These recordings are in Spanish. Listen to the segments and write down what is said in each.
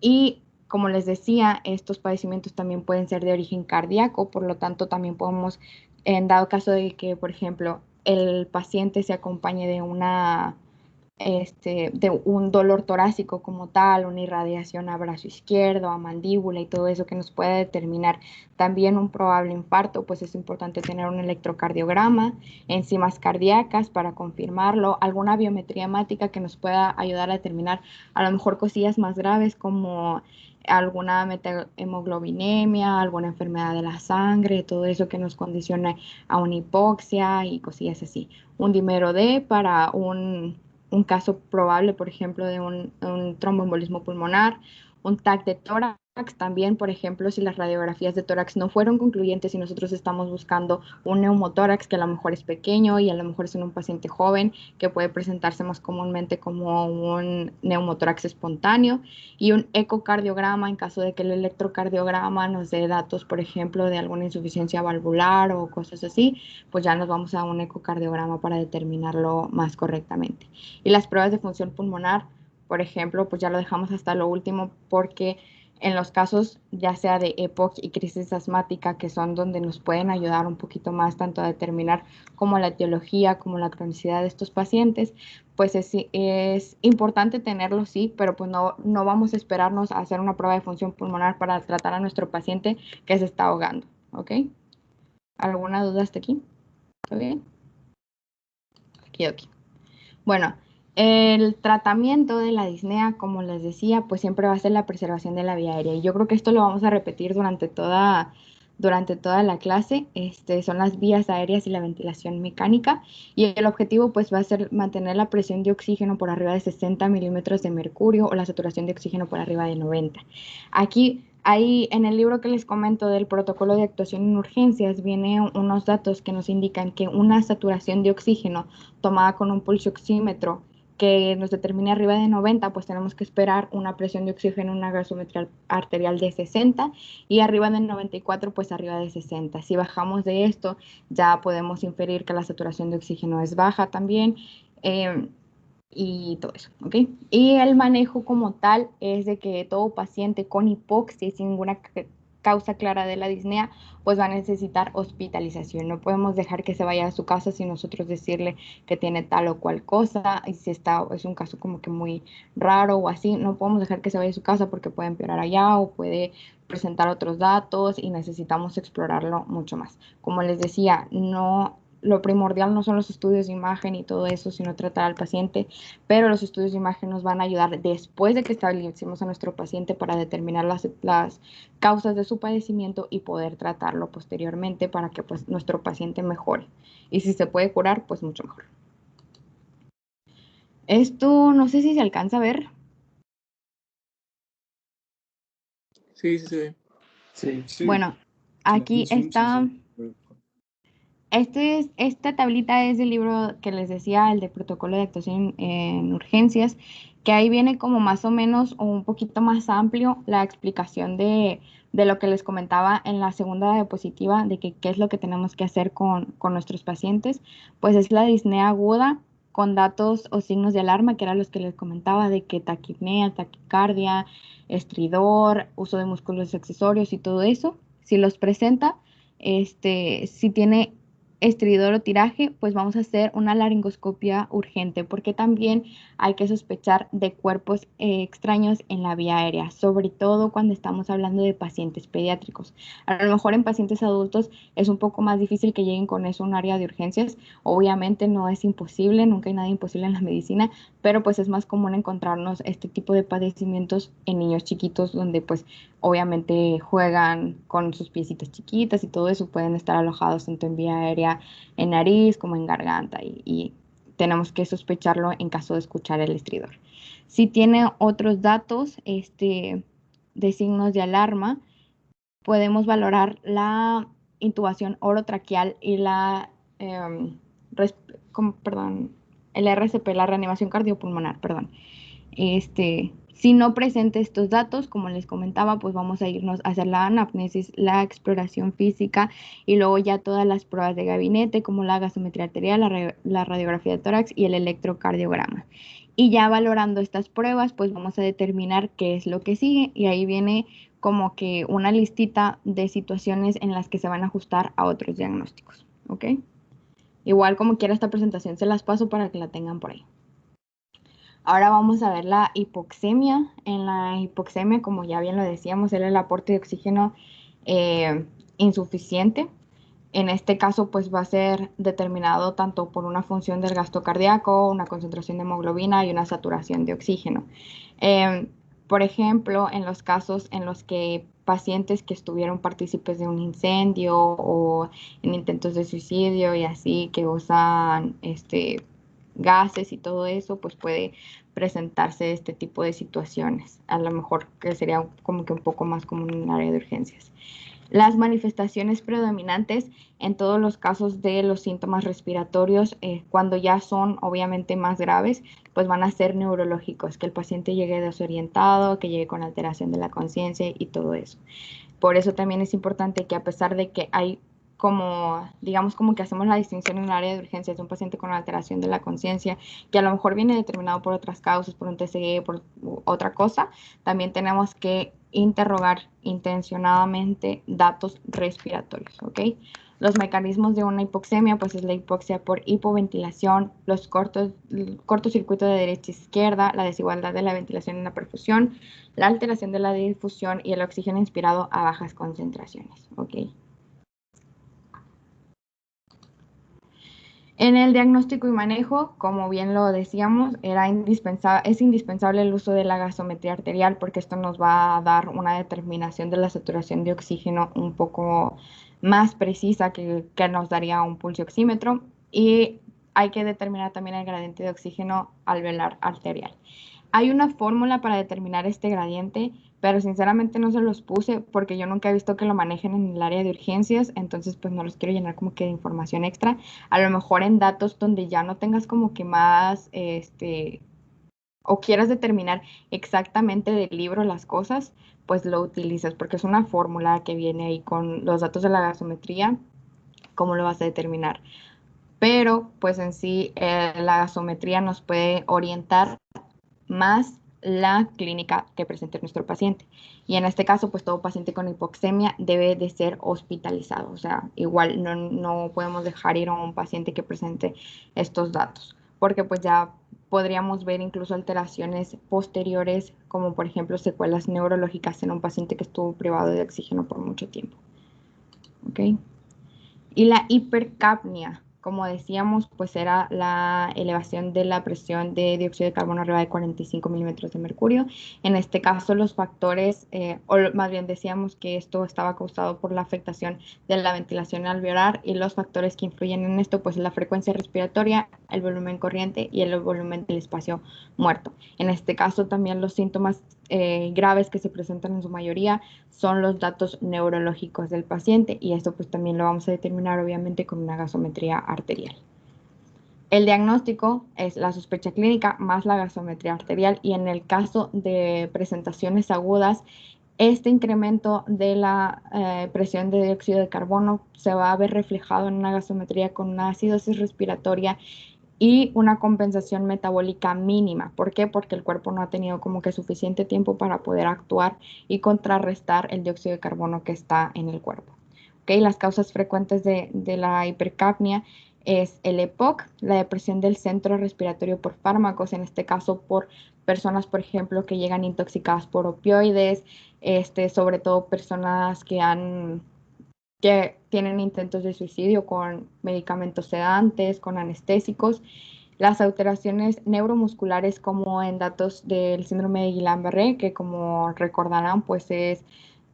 Y como les decía, estos padecimientos también pueden ser de origen cardíaco, por lo tanto también podemos, en dado caso de que, por ejemplo, el paciente se acompañe de de un dolor torácico como tal, una irradiación a brazo izquierdo, a mandíbula y todo eso que nos puede determinar también un probable infarto, pues es importante tener un electrocardiograma, enzimas cardíacas para confirmarlo, alguna biometría hemática que nos pueda ayudar a determinar a lo mejor cosillas más graves como alguna metahemoglobinemia, alguna enfermedad de la sangre, todo eso que nos condiciona a una hipoxia y cosillas así. Un dímero D para un caso probable, por ejemplo, de un tromboembolismo pulmonar, un TAC de tórax también, por ejemplo, si las radiografías de tórax no fueron concluyentes y nosotros estamos buscando un neumotórax que a lo mejor es pequeño y a lo mejor es en un paciente joven que puede presentarse más comúnmente como un neumotórax espontáneo, y un ecocardiograma en caso de que el electrocardiograma nos dé datos, por ejemplo, de alguna insuficiencia valvular o cosas así, pues ya nos vamos a un ecocardiograma para determinarlo más correctamente. Y las pruebas de función pulmonar, por ejemplo, pues ya lo dejamos hasta lo último porque en los casos ya sea de EPOC y crisis asmática, que son donde nos pueden ayudar un poquito más tanto a determinar como la etiología como la cronicidad de estos pacientes, pues es importante tenerlo, sí, pero pues no vamos a esperarnos a hacer una prueba de función pulmonar para tratar a nuestro paciente que se está ahogando, ¿ok? ¿Alguna duda hasta aquí? ¿Todo bien? Aquí, aquí. Bueno, el tratamiento de la disnea, como les decía, pues siempre va a ser la preservación de la vía aérea. Y yo creo que esto lo vamos a repetir durante toda la clase. Son las vías aéreas y la ventilación mecánica. Y el objetivo pues va a ser mantener la presión de oxígeno por arriba de 60 milímetros de mercurio o la saturación de oxígeno por arriba de 90. Aquí ahí en el libro que les comento del protocolo de actuación en urgencias vienen unos datos que nos indican que una saturación de oxígeno tomada con un pulso oxímetro que nos determine arriba de 90, pues tenemos que esperar una presión de oxígeno, una gasometría arterial de 60, y arriba de 94, pues arriba de 60. Si bajamos de esto, ya podemos inferir que la saturación de oxígeno es baja también. Y todo eso, ¿ok? Y el manejo como tal es de que todo paciente con hipoxia sin ninguna causa clara de la disnea, pues va a necesitar hospitalización. No podemos dejar que se vaya a su casa sin nosotros decirle que tiene tal o cual cosa, y si es un caso como que muy raro o así, no podemos dejar que se vaya a su casa porque puede empeorar allá o puede presentar otros datos y necesitamos explorarlo mucho más. Como les decía, no, lo primordial no son los estudios de imagen y todo eso, sino tratar al paciente, pero los estudios de imagen nos van a ayudar después de que estabilicemos a nuestro paciente para determinar las causas de su padecimiento y poder tratarlo posteriormente para que pues nuestro paciente mejore. Y si se puede curar, pues mucho mejor. Esto no sé si se alcanza a ver. Sí, sí, sí. Sí. Bueno, aquí está. Esta tablita es del libro que les decía, el de protocolo de actuación en urgencias, que ahí viene como más o menos o un poquito más amplio la explicación de lo que les comentaba en la segunda diapositiva, de que qué es lo que tenemos que hacer con nuestros pacientes. Pues es la disnea aguda con datos o signos de alarma, que eran los que les comentaba, de que taquipnea, taquicardia, estridor, uso de músculos accesorios y todo eso. Si los presenta, si tiene estridor o tiraje, pues vamos a hacer una laringoscopia urgente, porque también hay que sospechar de cuerpos extraños en la vía aérea, sobre todo cuando estamos hablando de pacientes pediátricos. A lo mejor en pacientes adultos es un poco más difícil que lleguen con eso a un área de urgencias. Obviamente no es imposible, nunca hay nada imposible en la medicina, pero pues es más común encontrarnos este tipo de padecimientos en niños chiquitos donde pues obviamente juegan con sus piecitas chiquitas y todo eso, pueden estar alojados tanto en vía aérea, en nariz como en garganta, y tenemos que sospecharlo en caso de escuchar el estridor. Si tiene otros datos de signos de alarma, podemos valorar la intubación orotraqueal y perdón, el RCP, la reanimación cardiopulmonar, perdón. Si no presente estos datos, como les comentaba, pues vamos a irnos a hacer la anamnesis, la exploración física y luego ya todas las pruebas de gabinete como la gasometría arterial, la radiografía de tórax y el electrocardiograma. Y ya valorando estas pruebas, pues vamos a determinar qué es lo que sigue y ahí viene como que una listita de situaciones en las que se van a ajustar a otros diagnósticos, ¿ok? Igual como quiera esta presentación se las paso para que la tengan por ahí. Ahora vamos a ver la hipoxemia. En la hipoxemia, como ya bien lo decíamos, es el aporte de oxígeno insuficiente. En este caso, pues va a ser determinado tanto por una función del gasto cardíaco, una concentración de hemoglobina y una saturación de oxígeno. Por ejemplo, en los casos en los que pacientes que estuvieron partícipes de un incendio o en intentos de suicidio y así que usan gases y todo eso, pues puede presentarse este tipo de situaciones. A lo mejor que sería como que un poco más común en el área de urgencias. Las manifestaciones predominantes en todos los casos de los síntomas respiratorios, cuando ya son obviamente más graves, pues van a ser neurológicos, que el paciente llegue desorientado, que llegue con alteración de la conciencia y todo eso. Por eso también es importante que a pesar de que hay como, digamos, como que hacemos la distinción en el área de urgencias de un paciente con alteración de la conciencia, que a lo mejor viene determinado por otras causas, por un TCE, por otra cosa, también tenemos que interrogar intencionadamente datos respiratorios, ¿ok? Los mecanismos de una hipoxemia, pues es la hipoxia por hipoventilación, los cortocircuito de derecha a izquierda, la desigualdad de la ventilación en la perfusión, la alteración de la difusión y el oxígeno inspirado a bajas concentraciones, ¿ok? En el diagnóstico y manejo, como bien lo decíamos, es indispensable el uso de la gasometría arterial porque esto nos va a dar una determinación de la saturación de oxígeno un poco más precisa que nos daría un pulso oxímetro y hay que determinar también el gradiente de oxígeno alveolar arterial. Hay una fórmula para determinar este gradiente, pero sinceramente no se los puse porque yo nunca he visto que lo manejen en el área de urgencias, entonces pues no los quiero llenar como que de información extra. A lo mejor en datos donde ya no tengas como que más, o quieras determinar exactamente del libro las cosas, pues lo utilizas porque es una fórmula que viene ahí con los datos de la gasometría, cómo lo vas a determinar. Pero pues en sí la gasometría nos puede orientar más la clínica que presente nuestro paciente. Y en este caso, pues todo paciente con hipoxemia debe de ser hospitalizado. O sea, igual no podemos dejar ir a un paciente que presente estos datos, porque pues ya podríamos ver incluso alteraciones posteriores, como por ejemplo secuelas neurológicas en un paciente que estuvo privado de oxígeno por mucho tiempo. ¿Ok? Y la hipercapnia, como decíamos, pues era la elevación de la presión de dióxido de carbono arriba de 45 milímetros de mercurio. En este caso, los factores, o más bien decíamos que esto estaba causado por la afectación de la ventilación alveolar y los factores que influyen en esto, pues la frecuencia respiratoria, el volumen corriente y el volumen del espacio muerto. En este caso, también los síntomas graves que se presentan en su mayoría son los datos neurológicos del paciente y esto pues también lo vamos a determinar obviamente con una gasometría arterial. El diagnóstico es la sospecha clínica más la gasometría arterial y en el caso de presentaciones agudas, este incremento de la presión de dióxido de carbono se va a ver reflejado en una gasometría con una acidosis respiratoria y una compensación metabólica mínima. ¿Por qué? Porque el cuerpo no ha tenido como que suficiente tiempo para poder actuar y contrarrestar el dióxido de carbono que está en el cuerpo. ¿Okay? Las causas frecuentes de la hipercapnia es el EPOC, la depresión del centro respiratorio por fármacos, en este caso por personas, por ejemplo, que llegan intoxicadas por opioides, sobre todo personas que tienen intentos de suicidio con medicamentos sedantes, con anestésicos, las alteraciones neuromusculares como en datos del síndrome de Guillain-Barré, que como recordarán, pues es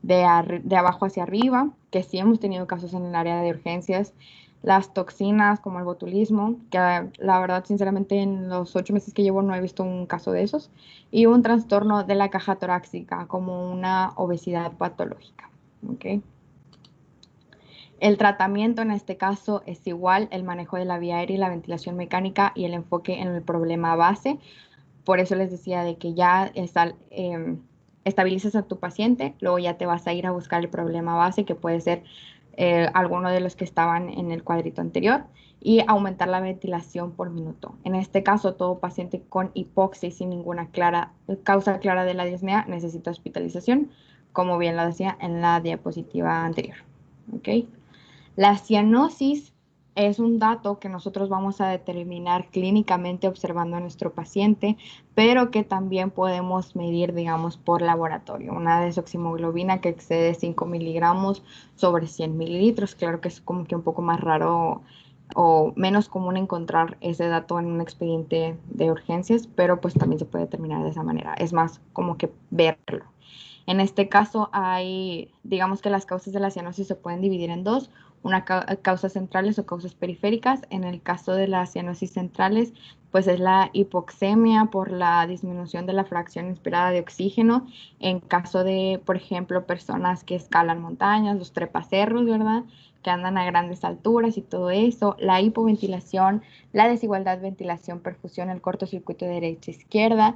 de abajo hacia arriba, que sí hemos tenido casos en el área de urgencias, las toxinas como el botulismo, que la verdad, sinceramente, en los 8 meses que llevo no he visto un caso de esos, y un trastorno de la caja torácica como una obesidad patológica. ¿Okay? El tratamiento en este caso es igual, el manejo de la vía aérea y la ventilación mecánica y el enfoque en el problema base. Por eso les decía de que ya estabilizas a tu paciente, luego ya te vas a ir a buscar el problema base, que puede ser alguno de los que estaban en el cuadrito anterior. y aumentar la ventilación por minuto. En este caso, todo paciente con hipoxia y sin ninguna causa clara de la disnea necesita hospitalización, como bien lo decía en la diapositiva anterior. ¿Okay? La cianosis es un dato que nosotros vamos a determinar clínicamente observando a nuestro paciente, pero que también podemos medir, digamos, por laboratorio. Una desoximoglobina que excede 5 miligramos sobre 100 mililitros. Claro que es como que un poco más raro o menos común encontrar ese dato en un expediente de urgencias, pero pues también se puede determinar de esa manera. Es más como que verlo. En este caso hay, digamos que las causas de la cianosis se pueden dividir en dos, una causas centrales o causas periféricas. En el caso de las cianosis centrales, pues es la hipoxemia por la disminución de la fracción inspirada de oxígeno. En caso de, por ejemplo, personas que escalan montañas, los trepacerros, ¿verdad? Que andan a grandes alturas y todo eso, la hipoventilación, la desigualdad ventilación-perfusión, el cortocircuito de derecha-izquierda,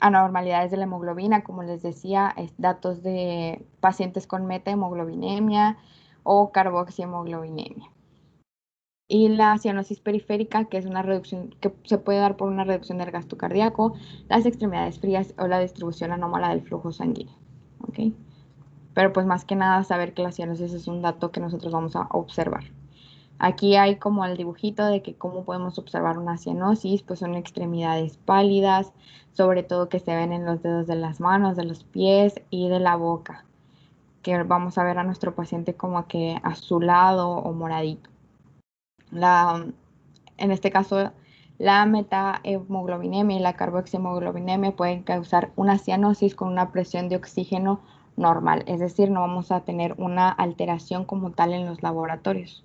anormalidades de la hemoglobina, como les decía, datos de pacientes con metahemoglobinемia o carboxiemoglobinemia. Y la cianosis periférica, que es una reducción que se puede dar por una reducción del gasto cardíaco, las extremidades frías o la distribución anómala del flujo sanguíneo. ¿Okay? Pero pues más que nada saber que la cianosis es un dato que nosotros vamos a observar. Aquí hay como el dibujito de que cómo podemos observar una cianosis, pues son extremidades pálidas, sobre todo que se ven en los dedos de las manos, de los pies y de la boca, que vamos a ver a nuestro paciente como que azulado o moradito. En este caso, la metahemoglobinemia y la carboxihemoglobinemia pueden causar una cianosis con una presión de oxígeno normal, es decir, no vamos a tener una alteración como tal en los laboratorios.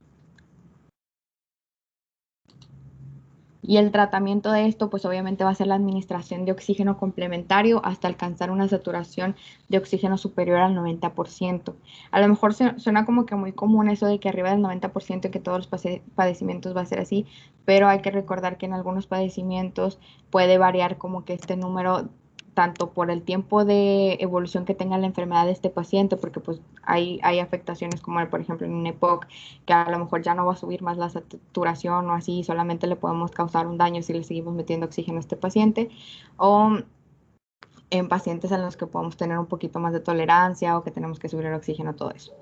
Y el tratamiento de esto, pues obviamente va a ser la administración de oxígeno complementario hasta alcanzar una saturación de oxígeno superior al 90%. A lo mejor suena como que muy común eso de que arriba del 90% que todos los padecimientos va a ser así, pero hay que recordar que en algunos padecimientos puede variar como que este número tanto por el tiempo de evolución que tenga la enfermedad de este paciente, porque pues hay afectaciones como por ejemplo en un EPOC, que a lo mejor ya no va a subir más la saturación o así, solamente le podemos causar un daño si le seguimos metiendo oxígeno a este paciente, o en pacientes en los que podemos tener un poquito más de tolerancia o que tenemos que subir el oxígeno, todo eso.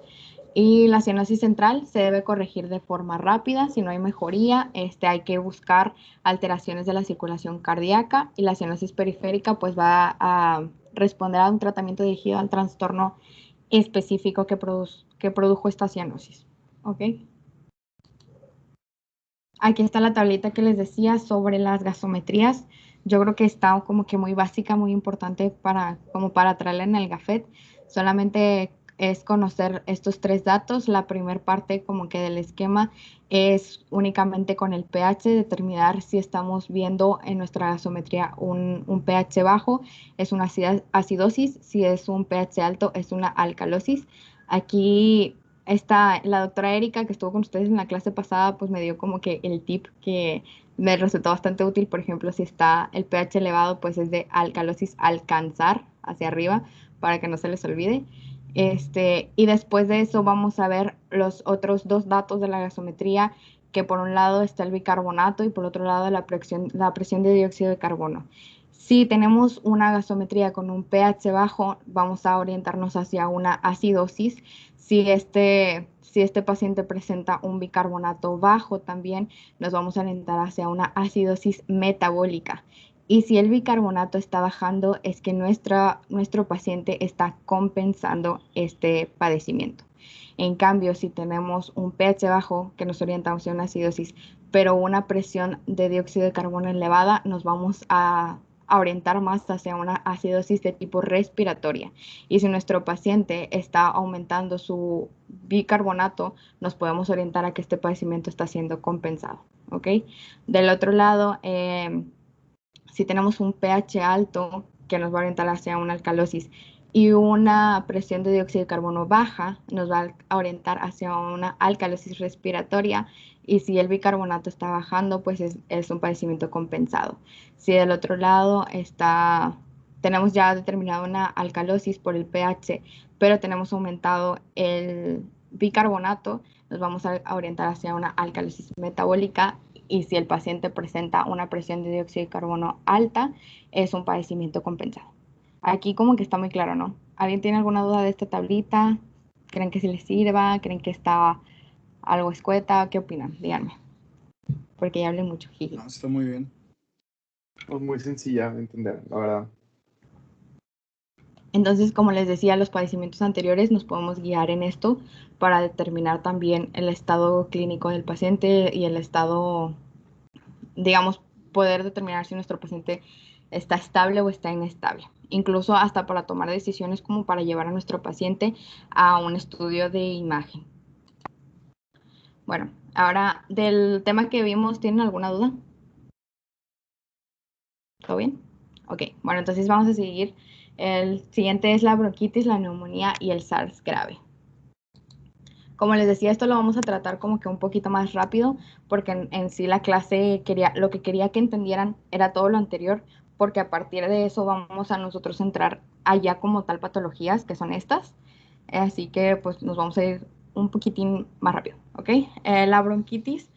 Y la cianosis central se debe corregir de forma rápida. Si no hay mejoría, hay que buscar alteraciones de la circulación cardíaca, y la cianosis periférica pues va a responder a un tratamiento dirigido al trastorno específico que produjo esta cianosis. ¿Ok? Aquí está la tablita que les decía sobre las gasometrías. Yo creo que está como que muy básica, muy importante como para traerla en el gafet. Solamente es conocer estos tres datos. La primera parte como que del esquema es únicamente con el pH, determinar si estamos viendo en nuestra gasometría un pH bajo, es una acidosis, si es un pH alto, es una alcalosis. Aquí la doctora Erika, que estuvo con ustedes en la clase pasada, pues me dio como que el tip que me resultó bastante útil. Por ejemplo, si está el pH elevado, pues es de alcalosis alcanzar hacia arriba para que no se les olvide. Y después de eso vamos a ver los otros dos datos de la gasometría, que por un lado está el bicarbonato y por otro lado la presión de dióxido de carbono. Si tenemos una gasometría con un pH bajo, vamos a orientarnos hacia una acidosis. Si este paciente presenta un bicarbonato bajo también, nos vamos a orientar hacia una acidosis metabólica. Y si el bicarbonato está bajando, es que nuestro paciente está compensando este padecimiento. En cambio, si tenemos un pH bajo, que nos orientamos hacia una acidosis, pero una presión de dióxido de carbono elevada, nos vamos a orientar más hacia una acidosis de tipo respiratoria. Y si nuestro paciente está aumentando su bicarbonato, nos podemos orientar a que este padecimiento está siendo compensado. ¿Ok? Del otro lado, si tenemos un pH alto, que nos va a orientar hacia una alcalosis, y una presión de dióxido de carbono baja, nos va a orientar hacia una alcalosis respiratoria. Y si el bicarbonato está bajando, pues es un padecimiento compensado. Si del otro lado tenemos ya determinado una alcalosis por el pH, pero tenemos aumentado bicarbonato, nos vamos a orientar hacia una alcalisis metabólica, y si el paciente presenta una presión de dióxido de carbono alta, es un padecimiento compensado. Aquí como que está muy claro, ¿no? ¿Alguien tiene alguna duda de esta tablita? ¿Creen que sí les sirva? ¿Creen que está algo escueta? ¿Qué opinan? Díganme. Porque ya hablé mucho. No, está muy bien. Pues muy sencilla de entender, la verdad. Entonces, como les decía, los padecimientos anteriores nos podemos guiar en esto para determinar también el estado clínico del paciente y el estado, digamos, poder determinar si nuestro paciente está estable o está inestable. Incluso hasta para tomar decisiones como para llevar a nuestro paciente a un estudio de imagen. Bueno, ahora del tema que vimos, ¿tienen alguna duda? ¿Todo bien? Ok, bueno, entonces vamos a seguir. El siguiente es la bronquitis, la neumonía y el SARS grave. Como les decía, esto lo vamos a tratar como que un poquito más rápido, porque en sí la clase lo que quería que entendieran era todo lo anterior, porque a partir de eso vamos a nosotros entrar allá como tal patologías, que son estas. Así que pues nos vamos a ir un poquitín más rápido, ¿ok? La bronquitis,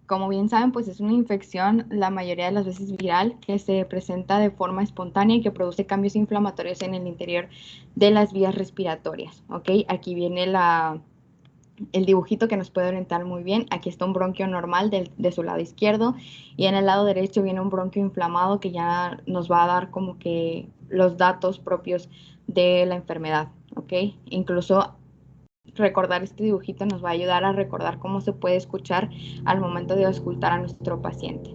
como bien saben, pues es una infección, la mayoría de las veces viral, que se presenta de forma espontánea y que produce cambios inflamatorios en el interior de las vías respiratorias, ¿ok? Aquí viene el dibujito que nos puede orientar muy bien. Aquí está un bronquio normal de su lado izquierdo, y en el lado derecho viene un bronquio inflamado que ya nos va a dar como que los datos propios de la enfermedad, ¿ok? Incluso recordar este dibujito nos va a ayudar a recordar cómo se puede escuchar al momento de auscultar a nuestro paciente.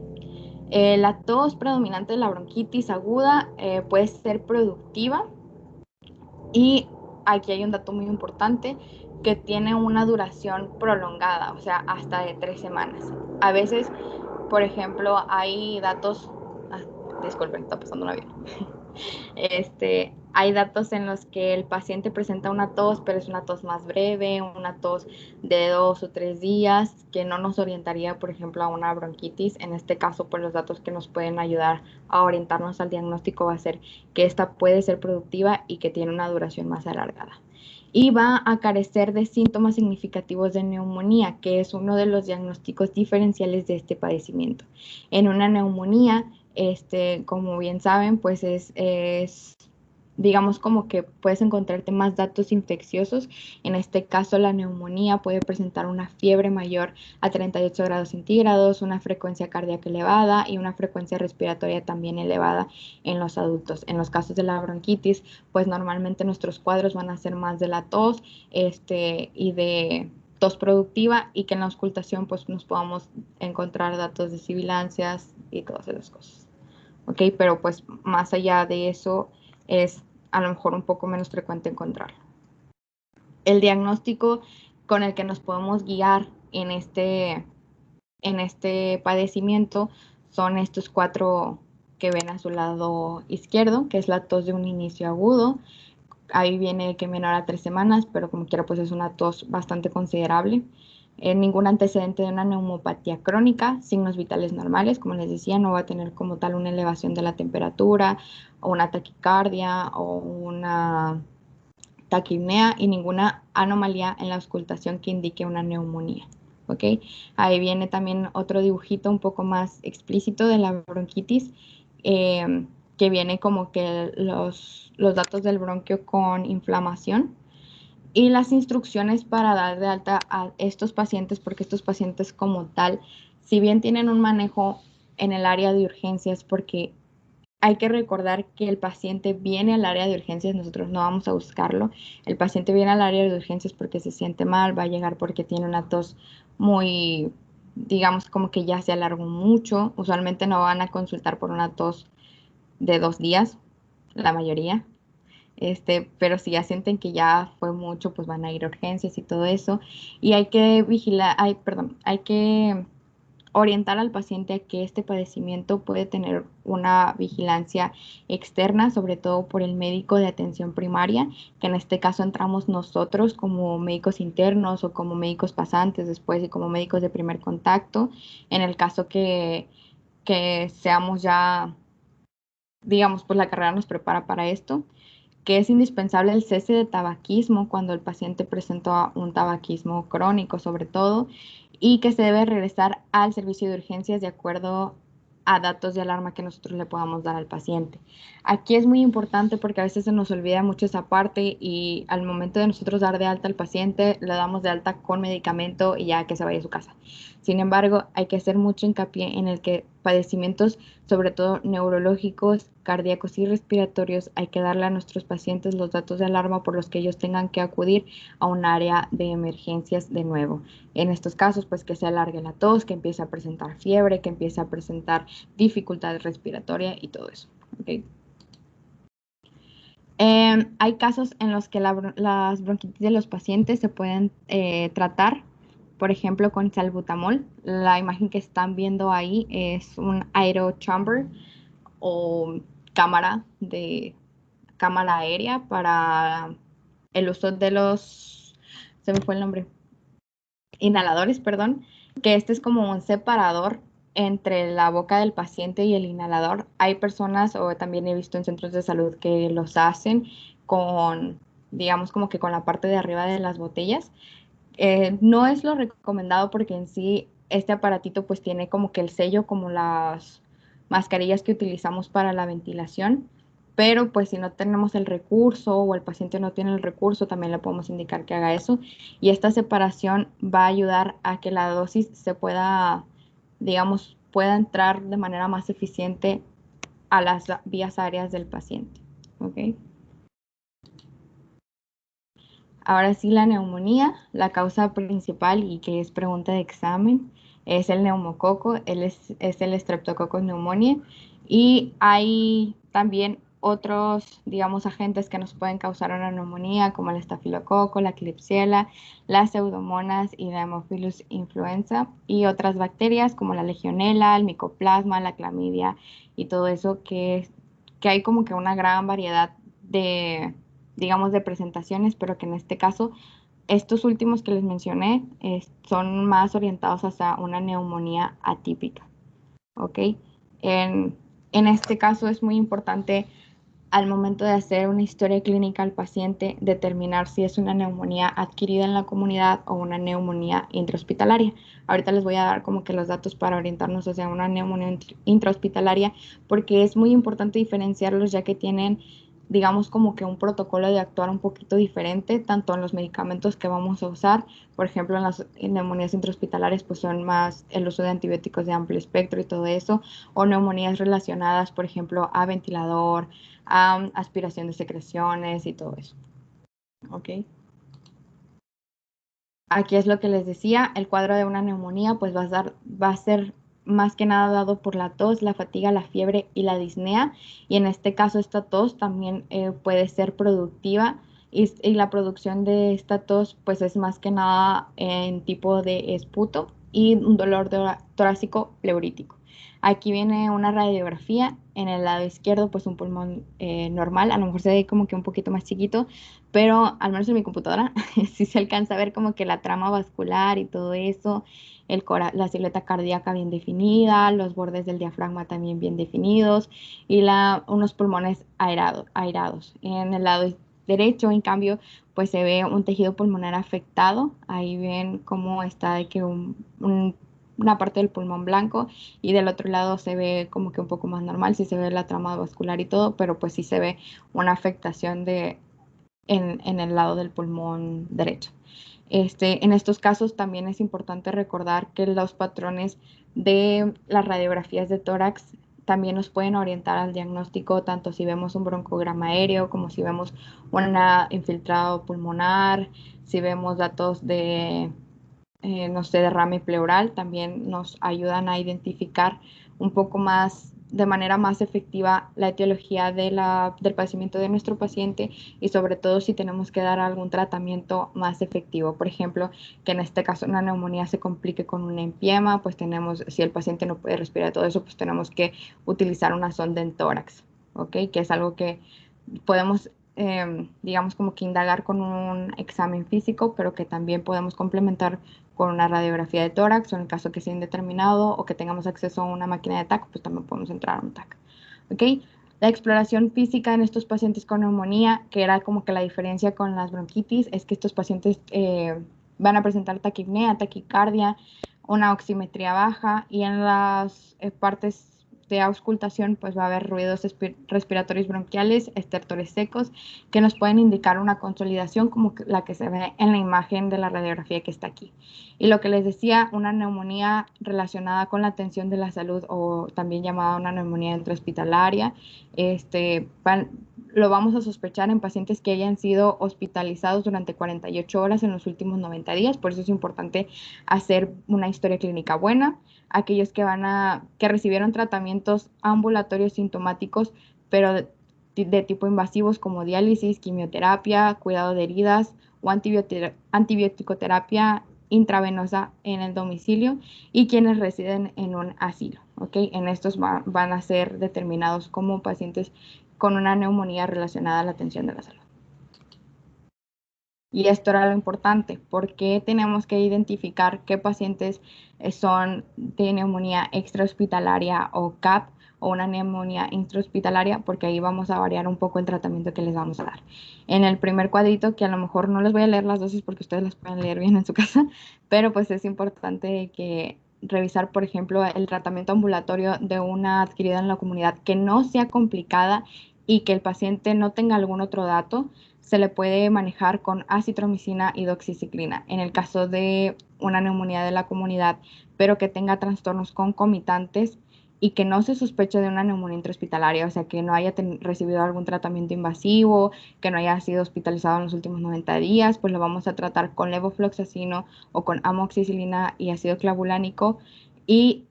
La tos predominante de la bronquitis aguda puede ser productiva, y aquí hay un dato muy importante, que tiene una duración prolongada, o sea, hasta de 3 semanas. A veces, por ejemplo, hay datos, disculpen, está pasando un avión. Hay datos en los que el paciente presenta una tos, pero es una tos más breve, una tos de 2 o 3 días, que no nos orientaría, por ejemplo, a una bronquitis. En este caso, pues los datos que nos pueden ayudar a orientarnos al diagnóstico va a ser que esta puede ser productiva y que tiene una duración más alargada. Y va a carecer de síntomas significativos de neumonía, que es uno de los diagnósticos diferenciales de este padecimiento. En una neumonía, como bien saben, pues digamos como que puedes encontrarte más datos infecciosos. En este caso, la neumonía puede presentar una fiebre mayor a 38 grados centígrados, una frecuencia cardíaca elevada y una frecuencia respiratoria también elevada en los adultos. En los casos de la bronquitis, pues normalmente nuestros cuadros van a ser más de la tos, y de tos productiva, y que en la auscultación pues nos podamos encontrar datos de sibilancias y todas esas cosas. ¿Ok? Pero pues más allá de eso es a lo mejor un poco menos frecuente encontrarlo. El diagnóstico con el que nos podemos guiar en este padecimiento son estos 4 que ven a su lado izquierdo, que es la tos de un inicio agudo. Ahí viene que menor a 3 semanas, pero como quiera pues es una tos bastante considerable. Ningún antecedente de una neumopatía crónica, signos vitales normales, como les decía, no va a tener como tal una elevación de la temperatura o una taquicardia o una taquipnea, y ninguna anomalía en la auscultación que indique una neumonía. ¿Ok? Ahí viene también otro dibujito un poco más explícito de la bronquitis, que viene como que los datos del bronquio con inflamación y las instrucciones para dar de alta a estos pacientes, porque estos pacientes como tal, si bien tienen un manejo en el área de urgencias, porque hay que recordar que el paciente viene al área de urgencias, nosotros no vamos a buscarlo, el paciente viene al área de urgencias porque se siente mal, va a llegar porque tiene una tos muy, digamos, como que ya se alargó mucho. Usualmente no van a consultar por una tos de 2 días, la mayoría. Pero si ya sienten que ya fue mucho, pues van a ir a urgencias y todo eso. Y hay que vigilar, hay que orientar al paciente a que este padecimiento puede tener una vigilancia externa, sobre todo por el médico de atención primaria, que en este caso entramos nosotros como médicos internos o como médicos pasantes después y como médicos de primer contacto, en el caso que seamos ya, digamos, pues la carrera nos prepara para esto. que es indispensable el cese de tabaquismo cuando el paciente presenta un tabaquismo crónico sobre todo, y que se debe regresar al servicio de urgencias de acuerdo a datos de alarma que nosotros le podamos dar al paciente. Aquí es muy importante porque a veces se nos olvida mucho esa parte y al momento de nosotros dar de alta al paciente, le damos de alta con medicamento y ya que se vaya a su casa. Sin embargo, hay que hacer mucho hincapié en el que padecimientos, sobre todo neurológicos, cardíacos y respiratorios, hay que darle a nuestros pacientes los datos de alarma por los que ellos tengan que acudir a un área de emergencias de nuevo. En estos casos, pues que se alargue la tos, que empiece a presentar fiebre, que empiece a presentar dificultad respiratoria y todo eso. ¿Okay? Hay casos en los que las bronquitis de los pacientes se pueden tratar, por ejemplo, con salbutamol. La imagen que están viendo ahí es un aerochamber o cámara aérea para el uso de se me fue el nombre, inhaladores, perdón, que este es como un separador entre la boca del paciente y el inhalador. Hay personas, o también he visto en centros de salud, que los hacen con, digamos, como que con la parte de arriba de las botellas. No es lo recomendado porque en sí este aparatito pues tiene como que el sello como las mascarillas que utilizamos para la ventilación, pero pues si no tenemos el recurso o el paciente no tiene el recurso, también le podemos indicar que haga eso. Y esta separación va a ayudar a que la dosis se pueda, digamos, pueda entrar de manera más eficiente a las vías aéreas del paciente. ¿Ok? Ahora sí, la neumonía, la causa principal y que es pregunta de examen, es el neumococo, es el Streptococcus pneumoniae, y hay también otros, digamos, agentes que nos pueden causar una neumonía, como el estafilococo, la Klebsiella, las pseudomonas y la Haemophilus influenza, y otras bacterias como la legionela, el micoplasma, la clamidia y todo eso, que hay como que una gran variedad de, digamos, de presentaciones, pero que en este caso, estos últimos que les mencioné son más orientados hacia una neumonía atípica, ¿ok? En este caso es muy importante al momento de hacer una historia clínica al paciente determinar si es una neumonía adquirida en la comunidad o una neumonía intrahospitalaria. Ahorita les voy a dar como que los datos para orientarnos hacia una neumonía intrahospitalaria, porque es muy importante diferenciarlos ya que tienen, digamos, como que un protocolo de actuar un poquito diferente, tanto en los medicamentos que vamos a usar. Por ejemplo, en las neumonías intrahospitalarias pues son más el uso de antibióticos de amplio espectro y todo eso, o neumonías relacionadas, por ejemplo, a ventilador, a aspiración de secreciones y todo eso. ¿Ok? Aquí es lo que les decía, el cuadro de una neumonía pues va a ser más que nada dado por la tos, la fatiga, la fiebre y la disnea, y en este caso esta tos también puede ser productiva, y la producción de esta tos pues es más que nada en tipo de esputo y un dolor torácico pleurítico. Aquí viene una radiografía, en el lado izquierdo pues un pulmón normal, a lo mejor se ve como que un poquito más chiquito, pero al menos en mi computadora sí se alcanza a ver como que la trama vascular y todo eso, la silueta cardíaca bien definida, los bordes del diafragma también bien definidos y unos pulmones airados. En el lado derecho, en cambio, pues se ve un tejido pulmonar afectado. Ahí ven cómo está de que una parte del pulmón blanco, y del otro lado se ve como que un poco más normal, sí se ve la trama vascular y todo, pero pues sí se ve una afectación en el lado del pulmón derecho. En estos casos también es importante recordar que los patrones de las radiografías de tórax también nos pueden orientar al diagnóstico, tanto si vemos un broncograma aéreo como si vemos un infiltrado pulmonar, si vemos datos de, no sé, derrame pleural, también nos ayudan a identificar un poco más, de manera más efectiva, la etiología del padecimiento de nuestro paciente, y sobre todo si tenemos que dar algún tratamiento más efectivo. Por ejemplo, que en este caso una neumonía se complique con un empiema, pues si el paciente no puede respirar todo eso, pues tenemos que utilizar una sonda en tórax, ¿ok? Que es algo que podemos, digamos, como que indagar con un examen físico, pero que también podemos complementar con una radiografía de tórax, o en el caso que sea indeterminado o que tengamos acceso a una máquina de TAC, pues también podemos entrar a un TAC. ¿Ok? La exploración física en estos pacientes con neumonía, que era como que la diferencia con las bronquitis, es que estos pacientes van a presentar taquipnea, taquicardia, una oximetría baja, y en las partes de auscultación pues va a haber ruidos respiratorios bronquiales, estertores secos, que nos pueden indicar una consolidación como la que se ve en la imagen de la radiografía que está aquí. Y lo que les decía, una neumonía relacionada con la atención de la salud, o también llamada una neumonía intrahospitalaria, lo vamos a sospechar en pacientes que hayan sido hospitalizados durante 48 horas en los últimos 90 días. Por eso es importante hacer una historia clínica buena. Aquellos que recibieron tratamientos ambulatorios sintomáticos, pero de tipo invasivos, como diálisis, quimioterapia, cuidado de heridas o antibiótico-terapia intravenosa en el domicilio, y quienes residen en un asilo, ¿ok? En estos van a ser determinados como pacientes con una neumonía relacionada a la atención de la salud. Y esto era lo importante, porque tenemos que identificar qué pacientes son de neumonía extrahospitalaria o CAP, o una neumonía intrahospitalaria, porque ahí vamos a variar un poco el tratamiento que les vamos a dar. En el primer cuadrito, que a lo mejor no les voy a leer las dosis porque ustedes las pueden leer bien en su casa, pero pues es importante que revisar, por ejemplo, el tratamiento ambulatorio de una adquirida en la comunidad que no sea complicada y que el paciente no tenga algún otro dato. Se le puede manejar con acitromicina y doxiciclina. En el caso de una neumonía de la comunidad, pero que tenga trastornos concomitantes y que no se sospeche de una neumonía intrahospitalaria, o sea, que no haya recibido algún tratamiento invasivo, que no haya sido hospitalizado en los últimos 90 días, pues lo vamos a tratar con levofloxacino o con amoxicilina y ácido clavulánico, y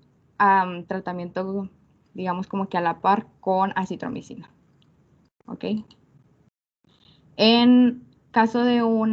tratamiento, digamos, como que a la par con acitromicina. ¿Ok? En caso de un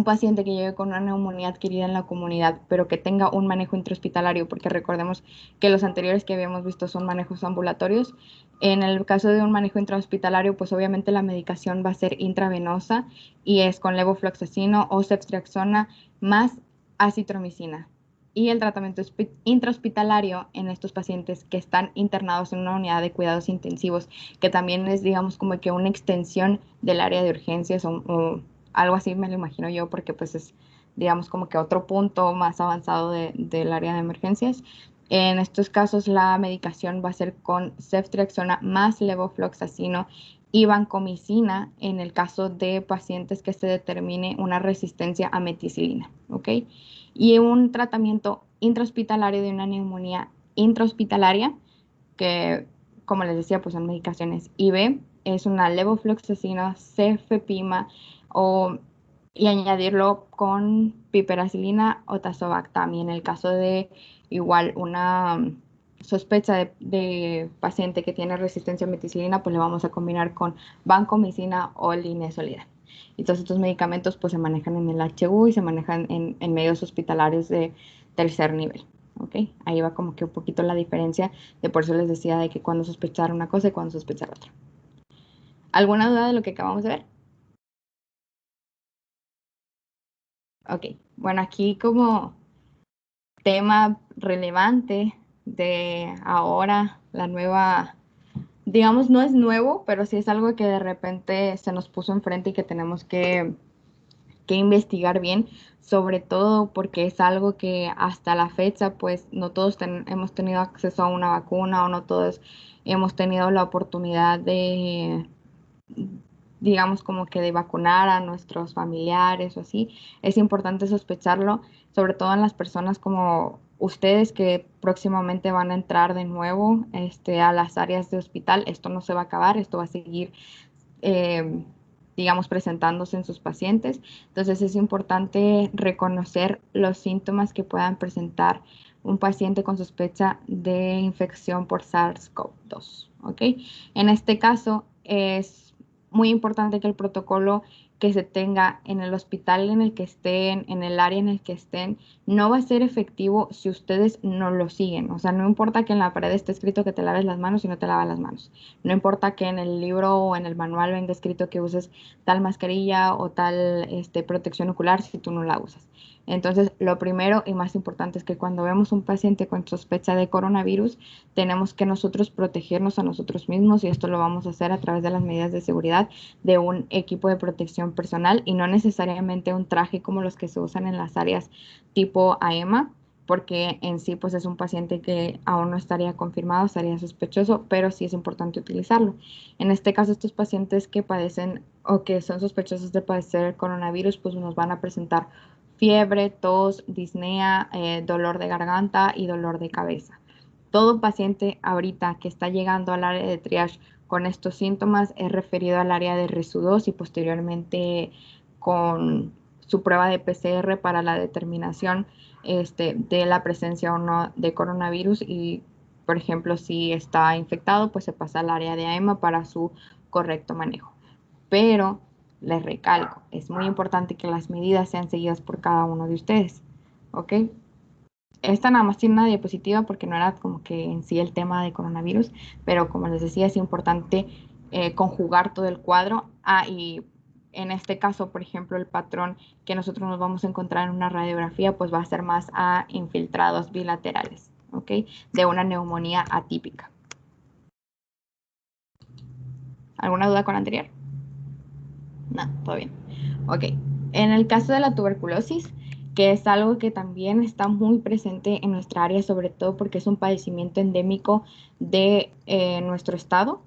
paciente que llegue con una neumonía adquirida en la comunidad, pero que tenga un manejo intrahospitalario, porque recordemos que los anteriores que habíamos visto son manejos ambulatorios. En el caso de un manejo intrahospitalario, pues obviamente la medicación va a ser intravenosa y es con levofloxacino o ceftriaxona más acitromicina. Y el tratamiento intrahospitalario en estos pacientes que están internados en una unidad de cuidados intensivos, que también es, digamos, como que una extensión del área de urgencias, o algo así me lo imagino yo, porque pues es, digamos, como que otro punto más avanzado del área de emergencias. En estos casos la medicación va a ser con ceftriaxona más levofloxacino y vancomicina en el caso de pacientes que se determine una resistencia a meticilina, ¿ok? Y un tratamiento intrahospitalario de una neumonía intrahospitalaria, que como les decía, pues son medicaciones IV, es una levofloxacina, cefepima, y añadirlo con piperacilina o tazobactam. Y en el caso de igual una sospecha de paciente que tiene resistencia a meticilina, pues le vamos a combinar con vancomicina o linezolida. Y todos estos medicamentos pues se manejan en el HU y se manejan en medios hospitalarios de tercer nivel. ¿Ok? Ahí va como que un poquito la diferencia, de por eso les decía de que cuando sospechar una cosa y cuando sospechar otra. ¿Alguna duda de lo que acabamos de ver? Ok, bueno, aquí como tema relevante de ahora, la nueva, digamos, no es nuevo, pero sí es algo que de repente se nos puso enfrente y que tenemos que investigar bien, sobre todo porque es algo que hasta la fecha, pues no todos hemos tenido acceso a una vacuna, o no todos hemos tenido la oportunidad de, digamos, como que de vacunar a nuestros familiares o así. Es importante sospecharlo, sobre todo en las personas como ustedes que próximamente van a entrar de nuevo a las áreas de hospital. Esto no se va a acabar, esto va a seguir, digamos, presentándose en sus pacientes. Entonces es importante reconocer los síntomas que puedan presentar un paciente con sospecha de infección por SARS-CoV-2, ¿ok? En este caso es muy importante que el protocolo que se tenga en el hospital en el que estén, en el área en el que estén, no va a ser efectivo si ustedes no lo siguen. O sea, no importa que en la pared esté escrito que te laves las manos y no te lavas las manos. No importa que en el libro o en el manual venga escrito que uses tal mascarilla o tal protección ocular si tú no la usas. Entonces, lo primero y más importante es que cuando vemos un paciente con sospecha de coronavirus, tenemos que nosotros protegernos a nosotros mismos y esto lo vamos a hacer a través de las medidas de seguridad de un equipo de protección personal y no necesariamente un traje como los que se usan en las áreas tipo AEMA, porque en sí pues es un paciente que aún no estaría confirmado, estaría sospechoso, pero sí es importante utilizarlo. En este caso, estos pacientes que padecen o que son sospechosos de padecer coronavirus, pues nos van a presentar fiebre, tos, disnea, dolor de garganta y dolor de cabeza. Todo paciente ahorita que está llegando al área de triage con estos síntomas es referido al área de RESU2 y posteriormente con su prueba de PCR para la determinación de la presencia o no de coronavirus y, por ejemplo, si está infectado, pues se pasa al área de AEMA para su correcto manejo. Pero les recalco, es muy importante que las medidas sean seguidas por cada uno de ustedes, ¿ok? Esta nada más tiene una diapositiva porque no era como que en sí el tema de coronavirus, pero como les decía, es importante conjugar todo el cuadro. Y en este caso, por ejemplo, el patrón que nosotros nos vamos a encontrar en una radiografía, pues va a ser más a infiltrados bilaterales, ¿ok? De una neumonía atípica. ¿Alguna duda con la anterior? No, todo bien. Ok, en el caso de la tuberculosis, que es algo que también está muy presente en nuestra área, sobre todo porque es un padecimiento endémico de nuestro estado,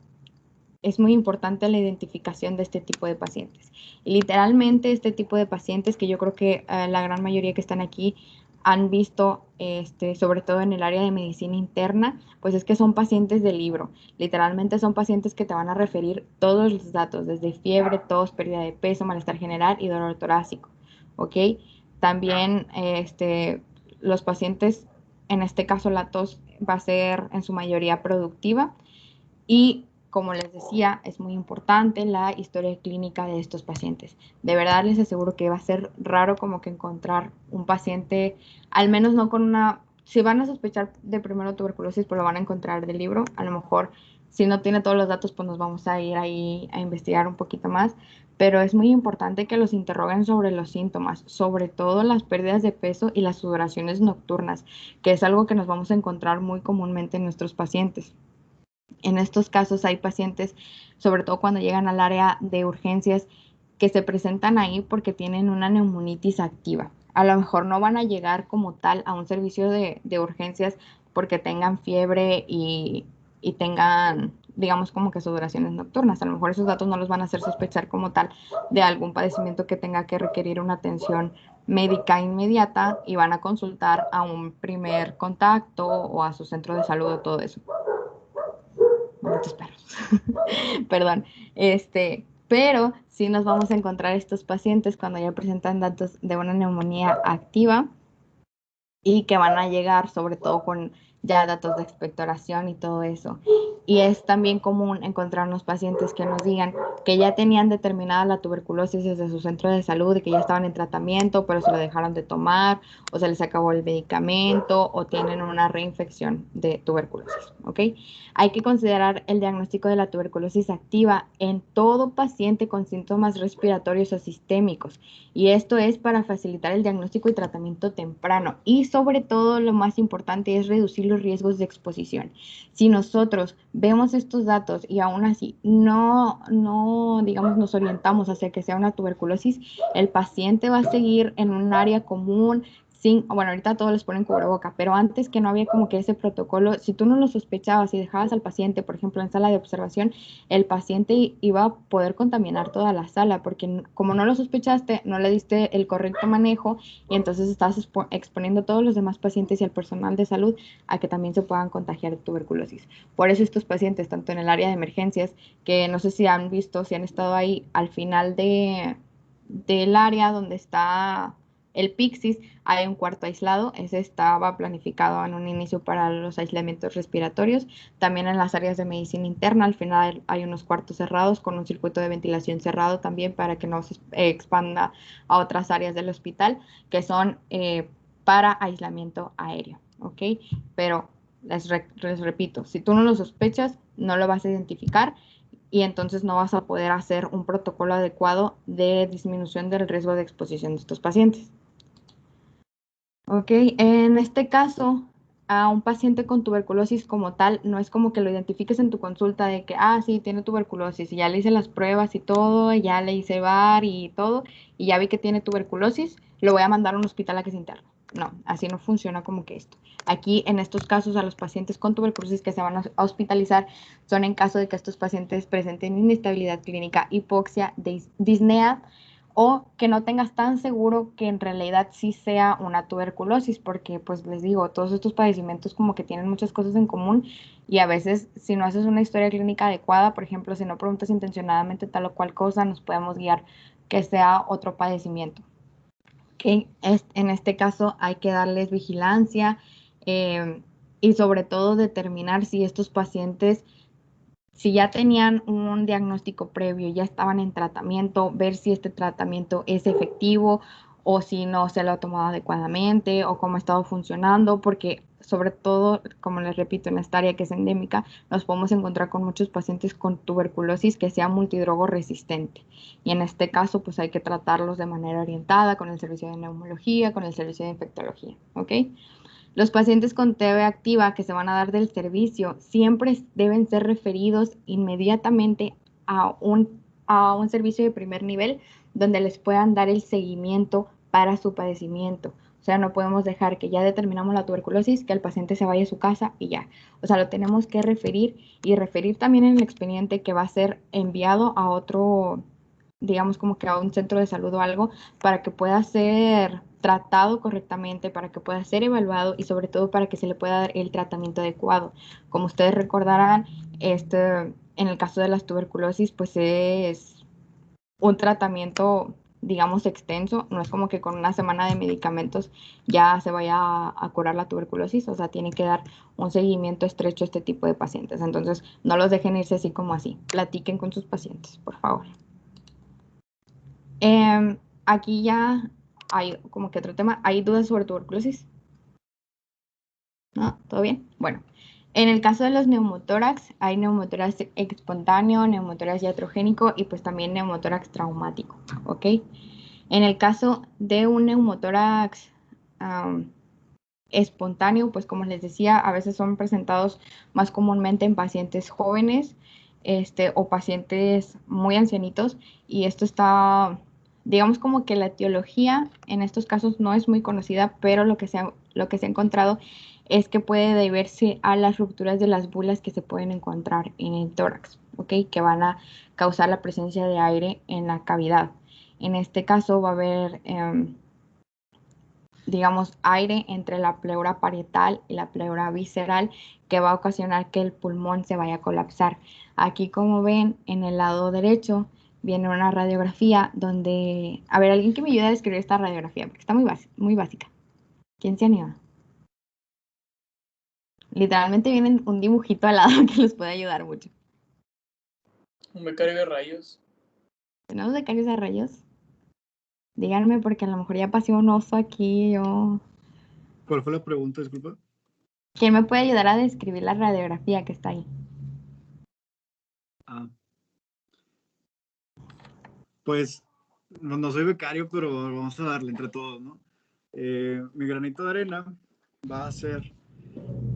es muy importante la identificación de este tipo de pacientes. Y literalmente este tipo de pacientes, que yo creo que la gran mayoría que están aquí han visto, sobre todo en el área de medicina interna, pues es que son pacientes de libro. Literalmente son pacientes que te van a referir todos los datos, desde fiebre, tos, pérdida de peso, malestar general y dolor torácico. ¿Ok? También los pacientes, en este caso la tos va a ser en su mayoría productiva y como les decía, es muy importante la historia clínica de estos pacientes. De verdad les aseguro que va a ser raro como que encontrar un paciente, al menos no con una, si van a sospechar de primero tuberculosis, pues lo van a encontrar del libro. A lo mejor si no tiene todos los datos, pues nos vamos a ir ahí a investigar un poquito más. Pero es muy importante que los interroguen sobre los síntomas, sobre todo las pérdidas de peso y las sudoraciones nocturnas, que es algo que nos vamos a encontrar muy comúnmente en nuestros pacientes. En estos casos hay pacientes, sobre todo cuando llegan al área de urgencias, que se presentan ahí porque tienen una neumonitis activa. A lo mejor no van a llegar como tal a un servicio de urgencias porque tengan fiebre y tengan, digamos, como que sudoraciones nocturnas. A lo mejor esos datos no los van a hacer sospechar como tal de algún padecimiento que tenga que requerir una atención médica inmediata y van a consultar a un primer contacto o a su centro de salud o todo eso. Muchos perros. Perdón. Pero sí nos vamos a encontrar estos pacientes cuando ya presentan datos de una neumonía activa y que van a llegar sobre todo con ya datos de expectoración y todo eso. Y es también común encontrarnos pacientes que nos digan que ya tenían determinada la tuberculosis desde su centro de salud y que ya estaban en tratamiento, pero se lo dejaron de tomar o se les acabó el medicamento o tienen una reinfección de tuberculosis, ¿ok? Hay que considerar el diagnóstico de la tuberculosis activa en todo paciente con síntomas respiratorios o sistémicos y esto es para facilitar el diagnóstico y tratamiento temprano y sobre todo lo más importante es reducir los riesgos de exposición. Si nosotros vemos estos datos y aún así no digamos, nos orientamos hacia que sea una tuberculosis, el paciente va a seguir en un área común, bueno, ahorita todos les ponen cubreboca, pero antes que no había como que ese protocolo, si tú no lo sospechabas y dejabas al paciente, por ejemplo, en sala de observación, el paciente iba a poder contaminar toda la sala, porque como no lo sospechaste, no le diste el correcto manejo y entonces estás exponiendo a todos los demás pacientes y al personal de salud a que también se puedan contagiar de tuberculosis. Por eso estos pacientes, tanto en el área de emergencias, que no sé si han visto, si han estado ahí al final del área donde está el Pixis, hay un cuarto aislado, ese estaba planificado en un inicio para los aislamientos respiratorios. También en las áreas de medicina interna, al final hay unos cuartos cerrados con un circuito de ventilación cerrado también para que no se expanda a otras áreas del hospital, que son para aislamiento aéreo, ¿ok? Pero les repito, si tú no lo sospechas, no lo vas a identificar y entonces no vas a poder hacer un protocolo adecuado de disminución del riesgo de exposición de estos pacientes. Ok, en este caso, a un paciente con tuberculosis como tal, no es como que lo identifiques en tu consulta de que, sí, tiene tuberculosis, y ya le hice las pruebas y todo, y ya le hice VAR y todo, y ya vi que tiene tuberculosis, lo voy a mandar a un hospital a que se interne. No, así no funciona como que esto. Aquí, en estos casos, a los pacientes con tuberculosis que se van a hospitalizar son en caso de que estos pacientes presenten inestabilidad clínica, hipoxia, disnea, o que no tengas tan seguro que en realidad sí sea una tuberculosis, porque pues les digo, todos estos padecimientos como que tienen muchas cosas en común y a veces si no haces una historia clínica adecuada, por ejemplo, si no preguntas intencionadamente tal o cual cosa, nos podemos guiar que sea otro padecimiento. Que en este caso hay que darles vigilancia y sobre todo determinar si estos pacientes, si ya tenían un diagnóstico previo, ya estaban en tratamiento, ver si este tratamiento es efectivo o si no se lo ha tomado adecuadamente o cómo ha estado funcionando, porque sobre todo, como les repito, en esta área que es endémica, nos podemos encontrar con muchos pacientes con tuberculosis que sea multidrogo resistente. Y en este caso, pues hay que tratarlos de manera orientada con el servicio de neumología, con el servicio de infectología, ¿ok? Los pacientes con TB activa que se van a dar del servicio siempre deben ser referidos inmediatamente a un servicio de primer nivel donde les puedan dar el seguimiento para su padecimiento. O sea, no podemos dejar que ya determinamos la tuberculosis, que el paciente se vaya a su casa y ya. O sea, lo tenemos que referir y referir también en el expediente que va a ser enviado a otro, digamos como que a un centro de salud o algo, para que pueda ser tratado correctamente, para que pueda ser evaluado y sobre todo para que se le pueda dar el tratamiento adecuado. Como ustedes recordarán, en el caso de las tuberculosis, pues es un tratamiento, digamos, extenso. No es como que con una semana de medicamentos ya se vaya a curar la tuberculosis, o sea, tiene que dar un seguimiento estrecho a este tipo de pacientes. Entonces, no los dejen irse así como así. Platiquen con sus pacientes, por favor. Aquí ya hay como que otro tema. ¿Hay dudas sobre tuberculosis? ¿No? ¿Todo bien? Bueno, en el caso de los neumotórax, hay neumotórax espontáneo, neumotórax iatrogénico y pues también neumotórax traumático, ¿ok? En el caso de un neumotórax espontáneo, pues como les decía, a veces son presentados más comúnmente en pacientes jóvenes, o pacientes muy ancianitos, y esto está, digamos como que la etiología en estos casos no es muy conocida, pero lo que se ha encontrado es que puede deberse a las rupturas de las bulas que se pueden encontrar en el tórax, ¿ok? Que van a causar la presencia de aire en la cavidad. En este caso va a haber digamos, aire entre la pleura parietal y la pleura visceral que va a ocasionar que el pulmón se vaya a colapsar. Aquí, como ven, en el lado derecho viene una radiografía donde, a ver, alguien que me ayude a describir esta radiografía, porque está muy básica. ¿Quién se anima? Literalmente viene un dibujito al lado que les puede ayudar mucho. Un becario de rayos. ¿Tenemos becarios de rayos? Díganme, porque a lo mejor ya pasé un oso aquí, yo... ¿Cuál fue la pregunta, disculpa? ¿Quién me puede ayudar a describir la radiografía que está ahí? Pues no soy becario, pero vamos a darle entre todos, ¿no? Mi granito de arena va a ser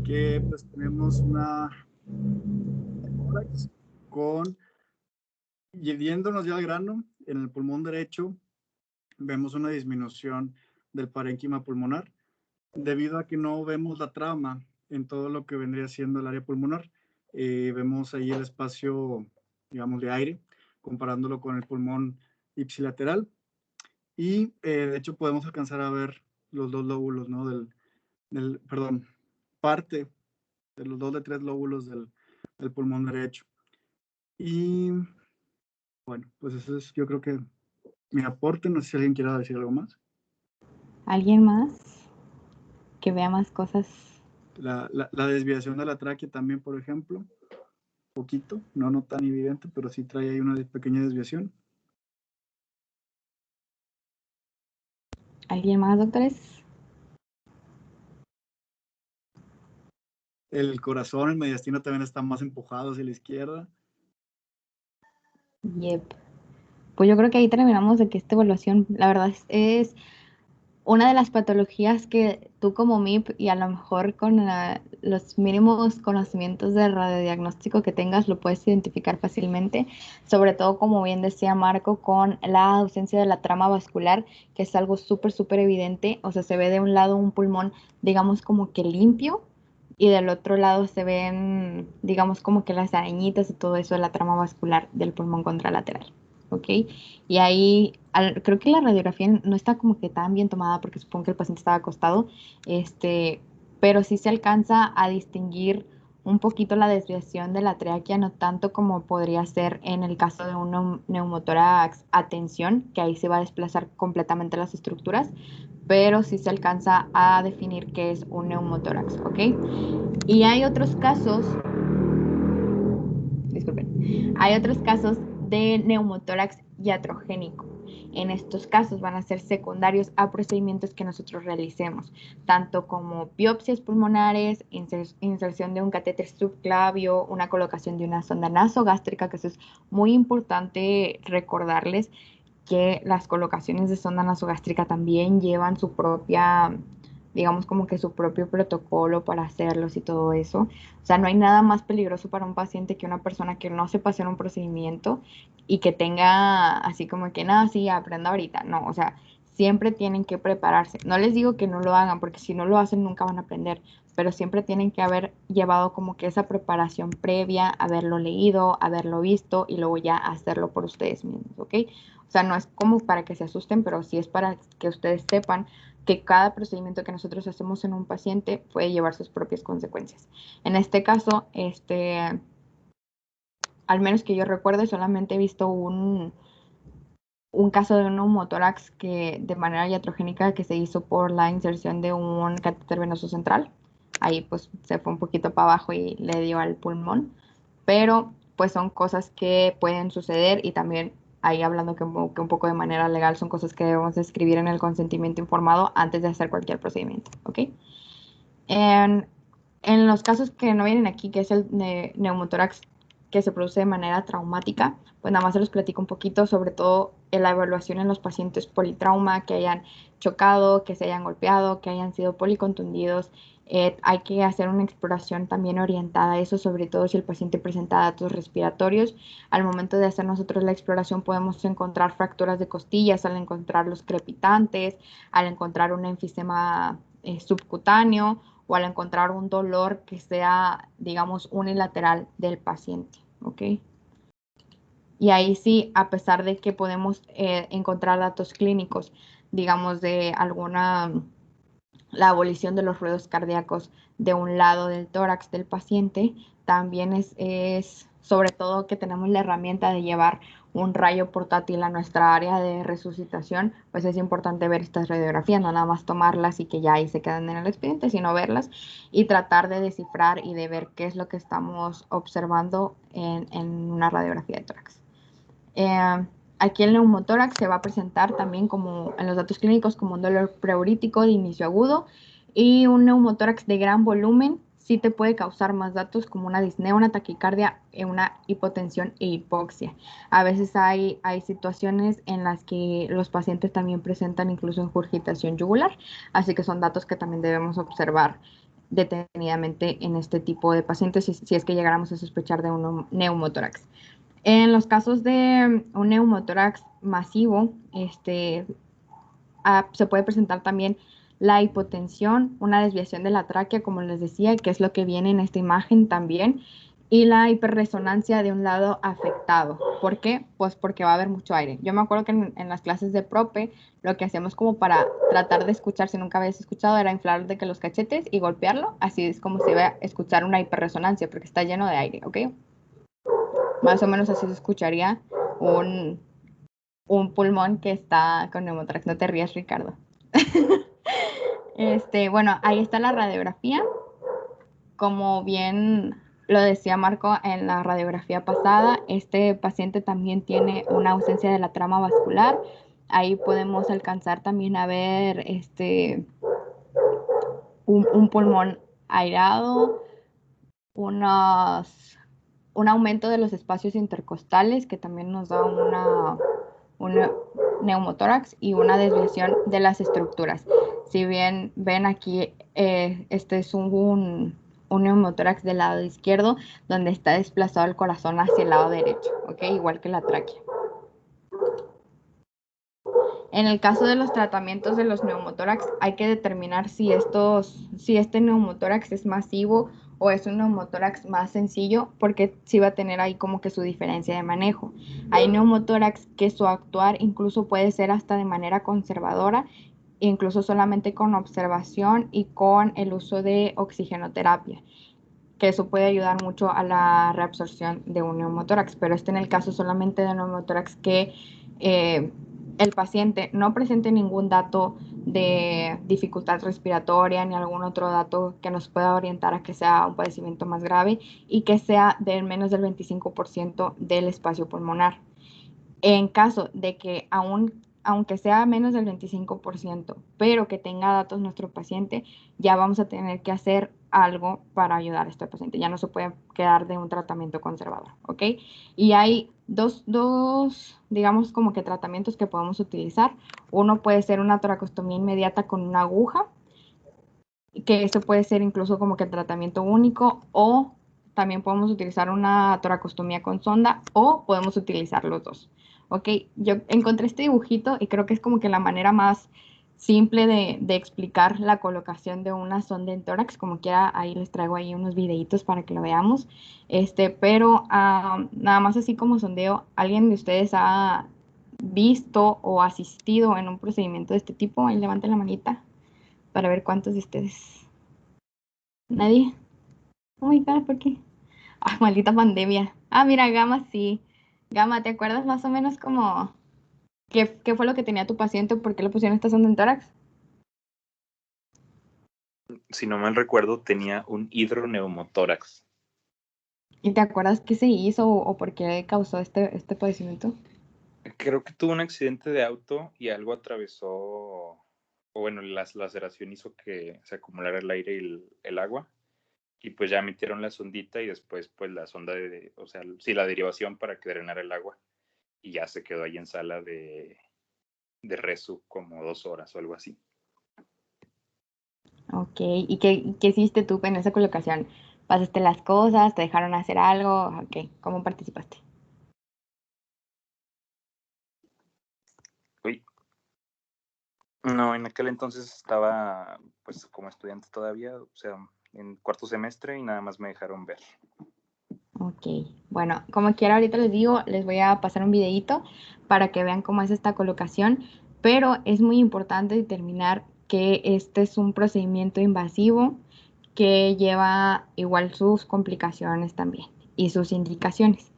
que pues tenemos una tórax con, yéndonos ya al grano, en el pulmón derecho vemos una disminución del parénquima pulmonar debido a que no vemos la trama en todo lo que vendría siendo el área pulmonar. Vemos ahí el espacio, digamos, de aire, comparándolo con el pulmón ipsilateral. Y de hecho podemos alcanzar a ver los dos lóbulos, ¿no? Perdón, parte de los 2 de 3 lóbulos del pulmón derecho. Y bueno, pues eso es, yo creo que mi aporte. No sé si alguien quiera decir algo más. ¿Alguien más que vea más cosas? La desviación de la tráquea también, por ejemplo, poquito, no tan evidente, pero sí trae ahí una pequeña desviación. ¿Alguien más, doctores? El corazón, el mediastino también está más empujado hacia la izquierda. Yep. Pues yo creo que ahí terminamos de que esta evaluación, la verdad, es una de las patologías que tú como MIP y a lo mejor con los mínimos conocimientos de radiodiagnóstico que tengas lo puedes identificar fácilmente, sobre todo como bien decía Marco, con la ausencia de la trama vascular, que es algo súper evidente. O sea, se ve de un lado un pulmón, digamos, como que limpio, y del otro lado se ven, digamos, como que las arañitas y todo eso de la trama vascular del pulmón contralateral. ¿Ok? Y ahí creo que la radiografía no está como que tan bien tomada porque supongo que el paciente estaba acostado, pero sí se alcanza a distinguir un poquito la desviación de la tráquea, no tanto como podría ser en el caso de un neumotórax a tensión, que ahí se va a desplazar completamente las estructuras, pero sí se alcanza a definir qué es un neumotórax, ¿ok? Y hay otros casos, disculpen, hay otros casos de neumotórax iatrogénico. En estos casos van a ser secundarios a procedimientos que nosotros realicemos, tanto como biopsias pulmonares, inserción de un catéter subclavio, una colocación de una sonda nasogástrica, que eso es muy importante recordarles que las colocaciones de sonda nasogástrica también llevan su propia, digamos como que su propio protocolo para hacerlos y todo eso. O sea, no hay nada más peligroso para un paciente que una persona que no sepa hacer un procedimiento y que tenga así como que nada, sí, aprenda ahorita. No, o sea, siempre tienen que prepararse. No les digo que no lo hagan, porque si no lo hacen nunca van a aprender, pero siempre tienen que haber llevado como que esa preparación previa, haberlo leído, haberlo visto y luego ya hacerlo por ustedes mismos, ¿ok? O sea, no es como para que se asusten, pero sí es para que ustedes sepan que cada procedimiento que nosotros hacemos en un paciente puede llevar sus propias consecuencias. En este caso, al menos que yo recuerde, solamente he visto un caso de un neumotórax que de manera iatrogénica que se hizo por la inserción de un catéter venoso central. Ahí pues se fue un poquito para abajo y le dio al pulmón, pero pues son cosas que pueden suceder y también ahí hablando que un poco de manera legal son cosas que debemos escribir en el consentimiento informado antes de hacer cualquier procedimiento, ¿ok? En, en los casos que no vienen aquí, que es el neumotórax que se produce de manera traumática, pues nada más se los platico un poquito, sobre todo en la evaluación en los pacientes politrauma, que hayan chocado, que se hayan golpeado, que hayan sido policontundidos. Hay que hacer una exploración también orientada a eso, sobre todo si el paciente presenta datos respiratorios. Al momento de hacer nosotros la exploración podemos encontrar fracturas de costillas, al encontrar los crepitantes, al encontrar un enfisema subcutáneo o al encontrar un dolor que sea, digamos, unilateral del paciente, ¿ok? Y ahí sí, a pesar de que podemos encontrar datos clínicos, digamos, de alguna, la abolición de los ruidos cardíacos de un lado del tórax del paciente, también es sobre todo que tenemos la herramienta de llevar un rayo portátil a nuestra área de resucitación, pues es importante ver estas radiografías, no nada más tomarlas y que ya ahí se quedan en el expediente, sino verlas y tratar de descifrar y de ver qué es lo que estamos observando en una radiografía de tórax. Aquí el neumotórax se va a presentar también como en los datos clínicos como un dolor preurítico de inicio agudo y un neumotórax de gran volumen sí te puede causar más datos como una disnea, una taquicardia, una hipotensión e hipoxia. A veces hay situaciones en las que los pacientes también presentan incluso ingurgitación yugular, así que son datos que también debemos observar detenidamente en este tipo de pacientes si es que llegáramos a sospechar de un neumotórax. En los casos de un neumotórax masivo, se puede presentar también la hipotensión, una desviación de la tráquea, como les decía, que es lo que viene en esta imagen también, y la hiperresonancia de un lado afectado. ¿Por qué? Pues porque va a haber mucho aire. Yo me acuerdo que en las clases de prope, lo que hacíamos como para tratar de escuchar, si nunca habías escuchado, era inflar de que los cachetes y golpearlo. Así es como se iba a escuchar una hiperresonancia, porque está lleno de aire, ¿ok? Más o menos así se escucharía un, un pulmón que está con neumotórax. No te rías, Ricardo. Bueno, ahí está la radiografía. Como bien lo decía Marco en la radiografía pasada, este paciente también tiene una ausencia de la trama vascular. Ahí podemos alcanzar también a ver un pulmón airado, un aumento de los espacios intercostales que también nos da un neumotórax y una desviación de las estructuras. Si bien ven aquí, este es un neumotórax del lado izquierdo, donde está desplazado el corazón hacia el lado derecho, ¿ok? Igual que la tráquea. En el caso de los tratamientos de los neumotórax, hay que determinar si este neumotórax es masivo o es un neumotórax más sencillo, porque sí va a tener ahí como que su diferencia de manejo. Hay neumotórax que su actuar incluso puede ser hasta de manera conservadora, incluso solamente con observación y con el uso de oxigenoterapia, que eso puede ayudar mucho a la reabsorción de un neumotórax, pero en el caso solamente de neumotórax que el paciente no presente ningún dato de dificultad respiratoria ni algún otro dato que nos pueda orientar a que sea un padecimiento más grave y que sea de menos del 25% del espacio pulmonar. En caso de que aunque sea menos del 25%, pero que tenga datos nuestro paciente, ya vamos a tener que hacer algo para ayudar a este paciente. Ya no se puede quedar de un tratamiento conservador, ¿ok? Y hay dos, digamos, como que tratamientos que podemos utilizar. Uno puede ser una toracostomía inmediata con una aguja, que esto puede ser incluso como que el tratamiento único, o también podemos utilizar una toracostomía con sonda, o podemos utilizar los dos. Ok, yo encontré este dibujito y creo que es como que la manera más simple de explicar la colocación de una sonda en tórax. Como quiera, ahí les traigo ahí unos videitos para que lo veamos. Pero nada más así como sondeo, ¿alguien de ustedes ha visto o asistido en un procedimiento de este tipo? Ahí levanten la manita para ver cuántos de ustedes. ¿Nadie? Oh my God, ¿por qué? Ah, maldita pandemia. Ah, mira, Gama sí. Gama, ¿te acuerdas más o menos como qué fue lo que tenía tu paciente o por qué le pusieron esta sonda en tórax? Si no mal recuerdo, tenía un hidroneumotórax. ¿Y te acuerdas qué se hizo o por qué causó este padecimiento? Creo que tuvo un accidente de auto y algo atravesó, o bueno, la laceración hizo que se acumulara el aire y el agua. Y pues ya metieron la sondita y después pues la sonda o sea, sí, la derivación para que drenara el agua. Y ya se quedó ahí en sala de resu como 2 horas o algo así. Ok, ¿y qué hiciste tú en esa colocación? ¿Pasaste las cosas? ¿Te dejaron hacer algo? Ok, ¿cómo participaste? Uy. No, en aquel entonces estaba pues como estudiante todavía, o sea, en cuarto semestre y nada más me dejaron ver. Ok, bueno, como quiera ahorita les digo, les voy a pasar un videito para que vean cómo es esta colocación, pero es muy importante determinar que este es un procedimiento invasivo que lleva igual sus complicaciones también y sus indicaciones.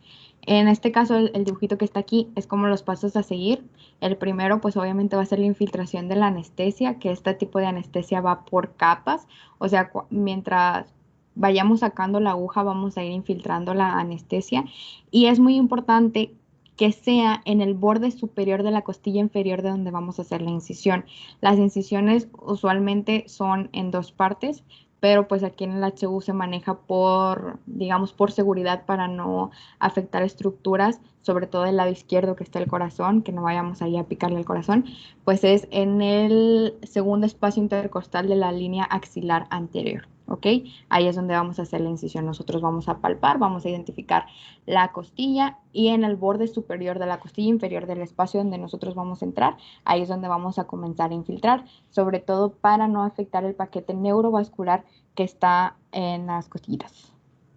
En este caso, el dibujito que está aquí es como los pasos a seguir. El primero, pues obviamente va a ser la infiltración de la anestesia, que este tipo de anestesia va por capas, o sea, mientras vayamos sacando la aguja, vamos a ir infiltrando la anestesia y es muy importante que sea en el borde superior de la costilla inferior de donde vamos a hacer la incisión. Las incisiones usualmente son en dos partes, pero pues aquí en el HU se maneja por, digamos, por seguridad para no afectar estructuras, sobre todo del lado izquierdo que está el corazón, que no vayamos ahí a picarle el corazón, pues es en el segundo espacio intercostal de la línea axilar anterior. ¿Ok? Ahí es donde vamos a hacer la incisión. Nosotros vamos a palpar, vamos a identificar la costilla y en el borde superior de la costilla inferior del espacio donde nosotros vamos a entrar, ahí es donde vamos a comenzar a infiltrar, sobre todo para no afectar el paquete neurovascular que está en las costillitas.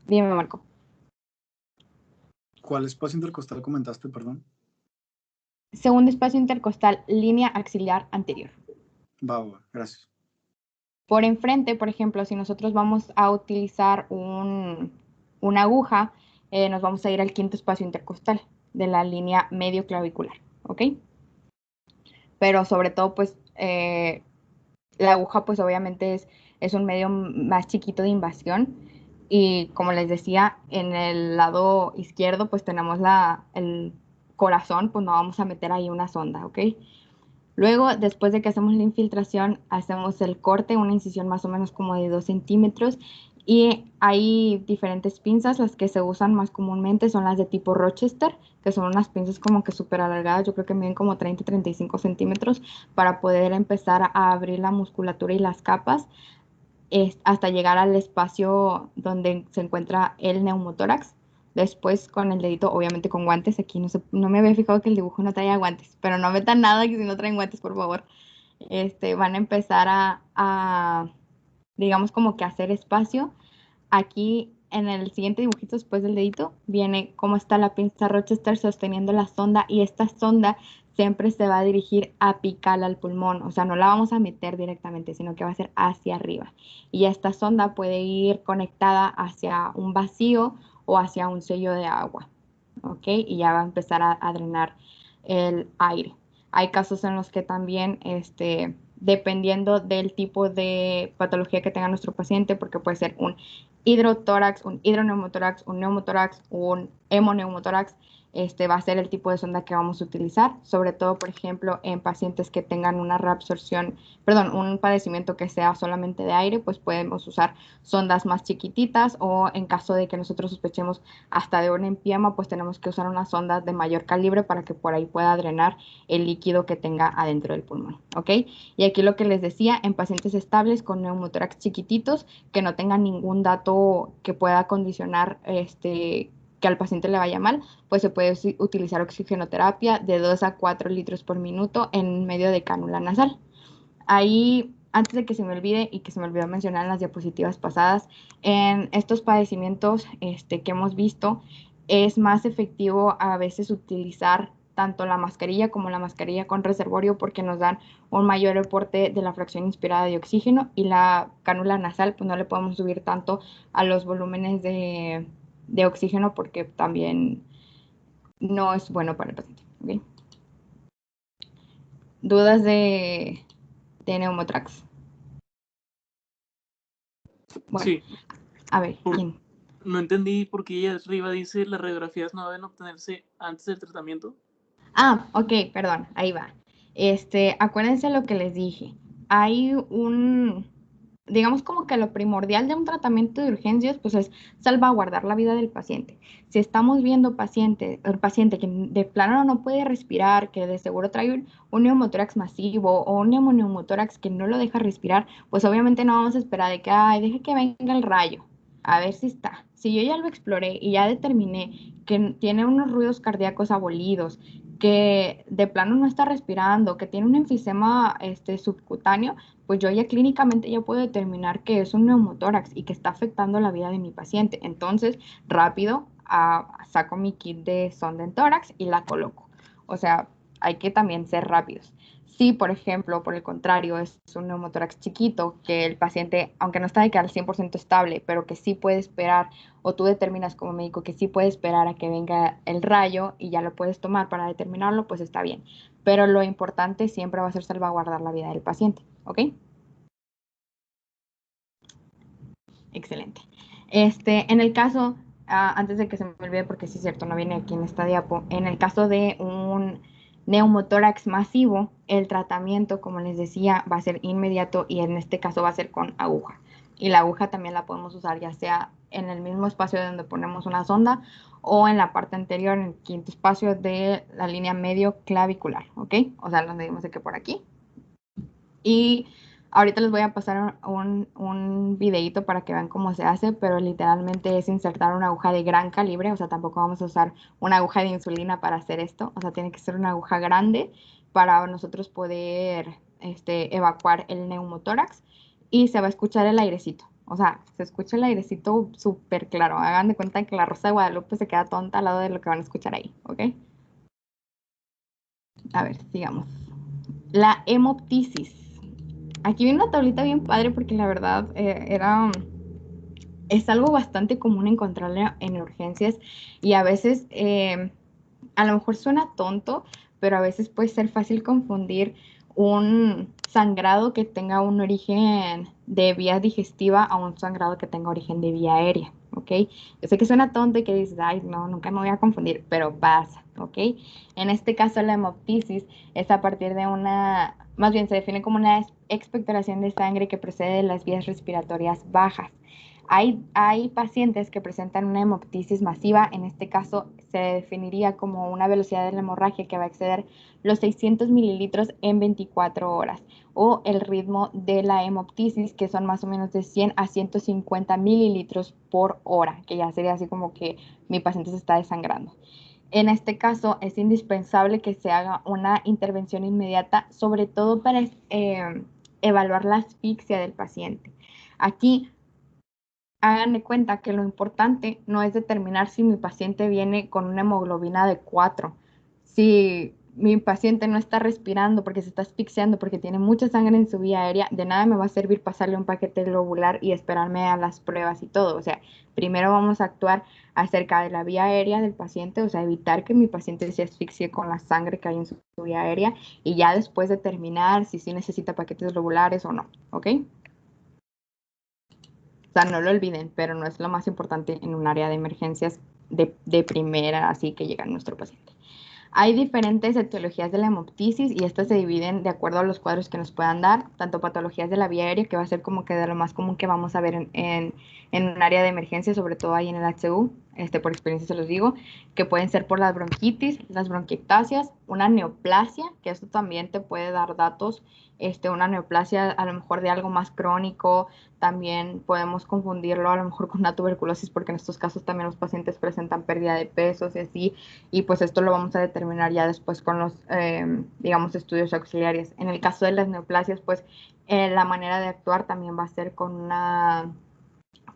Dime, Marco. ¿Cuál espacio intercostal comentaste, perdón? Segundo espacio intercostal, línea axilar anterior. Va, gracias. Por enfrente, por ejemplo, si nosotros vamos a utilizar una aguja, nos vamos a ir al quinto espacio intercostal de la línea medio clavicular, ¿ok? Pero sobre todo, pues, la aguja, pues, obviamente es un medio más chiquito de invasión y, como les decía, en el lado izquierdo, pues, tenemos el corazón, pues, no vamos a meter ahí una sonda, ¿ok? Luego, después de que hacemos la infiltración, hacemos el corte, una incisión más o menos como de 2 centímetros Y hay diferentes pinzas, las que se usan más comúnmente son las de tipo Rochester, que son unas pinzas como que súper alargadas, yo creo que miden como 30-35 centímetros, para poder empezar a abrir la musculatura y las capas hasta llegar al espacio donde se encuentra el neumotórax. Después con el dedito, obviamente con guantes, aquí no me había fijado que el dibujo no traía guantes, pero no metan nada que si no traen guantes, por favor. Van a empezar digamos como que hacer espacio. Aquí en el siguiente dibujito después del dedito viene cómo está la pinza Rochester sosteniendo la sonda, y esta sonda siempre se va a dirigir apical al pulmón, o sea, no la vamos a meter directamente, sino que va a ser hacia arriba. Y esta sonda puede ir conectada hacia un vacío o hacia un sello de agua, ¿ok? Y ya va a empezar a drenar el aire. Hay casos en los que también, dependiendo del tipo de patología que tenga nuestro paciente, porque puede ser un hidrotórax, un hidroneumotórax, un neumotórax, un hemoneumotórax, va a ser el tipo de sonda que vamos a utilizar, sobre todo, por ejemplo, en pacientes que tengan una reabsorción, perdón, un padecimiento que sea solamente de aire, pues podemos usar sondas más chiquititas, o en caso de que nosotros sospechemos hasta de un empiema, pues tenemos que usar una sonda de mayor calibre para que por ahí pueda drenar el líquido que tenga adentro del pulmón, ¿ok? Y aquí lo que les decía, en pacientes estables con neumotórax chiquititos, que no tengan ningún dato que pueda condicionar que al paciente le vaya mal, pues se puede utilizar oxigenoterapia de 2 a 4 litros por minuto en medio de cánula nasal. Ahí, antes de que se me olvide y que se me olvidó mencionar en las diapositivas pasadas, en estos padecimientos que hemos visto, es más efectivo a veces utilizar tanto la mascarilla como la mascarilla con reservorio, porque nos dan un mayor aporte de la fracción inspirada de oxígeno, y la cánula nasal pues no le podemos subir tanto a los volúmenes de oxígeno, porque también no es bueno para el paciente, ¿okay? ¿Dudas de neumotrax? Bueno, Sí, a ver, por- ¿quién? no entendí por qué ella arriba dice las radiografías no deben obtenerse antes del tratamiento. Ah, ok, perdón, ahí va. Acuérdense lo que les dije. Hay digamos como que lo primordial de un tratamiento de urgencias, pues es salvaguardar la vida del paciente. Si estamos viendo el paciente que de plano no puede respirar, que de seguro trae un neumotórax masivo o un neumotórax que no lo deja respirar, pues obviamente no vamos a esperar de que, ay, deje que venga el rayo, a ver si está. Si yo ya lo exploré y ya determiné que tiene unos ruidos cardíacos abolidos, que de plano no está respirando, que tiene un enfisema subcutáneo, pues yo ya clínicamente ya puedo determinar que es un neumotórax y que está afectando la vida de mi paciente. Entonces, rápido, saco mi kit de sonda en tórax y la coloco. O sea, hay que también ser rápidos. Si, por ejemplo, por el contrario, es un neumotórax chiquito, que el paciente, aunque no está de que al 100% estable, pero que sí puede esperar, o tú determinas como médico que sí puede esperar a que venga el rayo y ya lo puedes tomar para determinarlo, pues está bien. Pero lo importante siempre va a ser salvaguardar la vida del paciente, ¿ok? Excelente. En el caso, antes de que se me olvide, porque sí es cierto, no viene aquí en esta diapo, en el caso de un neumotórax masivo, el tratamiento, como les decía, va a ser inmediato, y en este caso va a ser con aguja. Y la aguja también la podemos usar ya sea en el mismo espacio donde ponemos una sonda, o en la parte anterior, en el quinto espacio de la línea medio clavicular, ¿ok? O sea, lo medimos de que por aquí. Y ahorita les voy a pasar un videito para que vean cómo se hace, pero literalmente es insertar una aguja de gran calibre, o sea, tampoco vamos a usar una aguja de insulina para hacer esto, o sea, tiene que ser una aguja grande para nosotros poder evacuar el neumotórax, y se va a escuchar el airecito. O sea, se escucha el airecito súper claro. Hagan de cuenta que la Rosa de Guadalupe se queda tonta al lado de lo que van a escuchar ahí, ¿ok? A ver, sigamos. La hemoptisis. Aquí viene una tablita bien padre, porque la verdad es algo bastante común encontrarla en urgencias, y a veces a lo mejor suena tonto, pero a veces puede ser fácil confundir un sangrado que tenga un origen de vía digestiva a un sangrado que tenga origen de vía aérea, ¿ok? Yo sé que suena tonto y que dices, ay, no, nunca me voy a confundir, pero pasa, ¿ok? En este caso, la hemoptisis es a partir de más bien se define como una expectoración de sangre que procede de las vías respiratorias bajas. Hay pacientes que presentan una hemoptisis masiva, en este caso se definiría como una velocidad de la hemorragia que va a exceder los 600 mililitros en 24 horas, o el ritmo de la hemoptisis, que son más o menos de 100 a 150 mililitros por hora, que ya sería así como que mi paciente se está desangrando. En este caso es indispensable que se haga una intervención inmediata, sobre todo para evaluar la asfixia del paciente. Aquí hagan de cuenta que lo importante no es determinar si mi paciente viene con una hemoglobina de 4. Si mi paciente no está respirando porque se está asfixiando, porque tiene mucha sangre en su vía aérea, de nada me va a servir pasarle un paquete globular y esperarme a las pruebas y todo. O sea, primero vamos a actuar acerca de la vía aérea del paciente, o sea, evitar que mi paciente se asfixie con la sangre que hay en su vía aérea y ya después determinar si sí necesita paquetes globulares o no, ¿ok? O sea, no lo olviden, pero no es lo más importante en un área de emergencias de primera, así que llega nuestro paciente. Hay diferentes etiologías de la hemoptisis y estas se dividen de acuerdo a los cuadros que nos puedan dar, tanto patologías de la vía aérea, que va a ser como que de lo más común que vamos a ver en un área de emergencia, sobre todo ahí en el HU, por experiencia se los digo, que pueden ser por las bronquitis, las bronquiectasias, una neoplasia, que esto también te puede dar datos, una neoplasia a lo mejor de algo más crónico. También podemos confundirlo a lo mejor con una tuberculosis, porque en estos casos también los pacientes presentan pérdida de pesos y así, y pues esto lo vamos a determinar ya después con los, digamos, estudios auxiliares. En el caso de las neoplasias, pues la manera de actuar también va a ser con una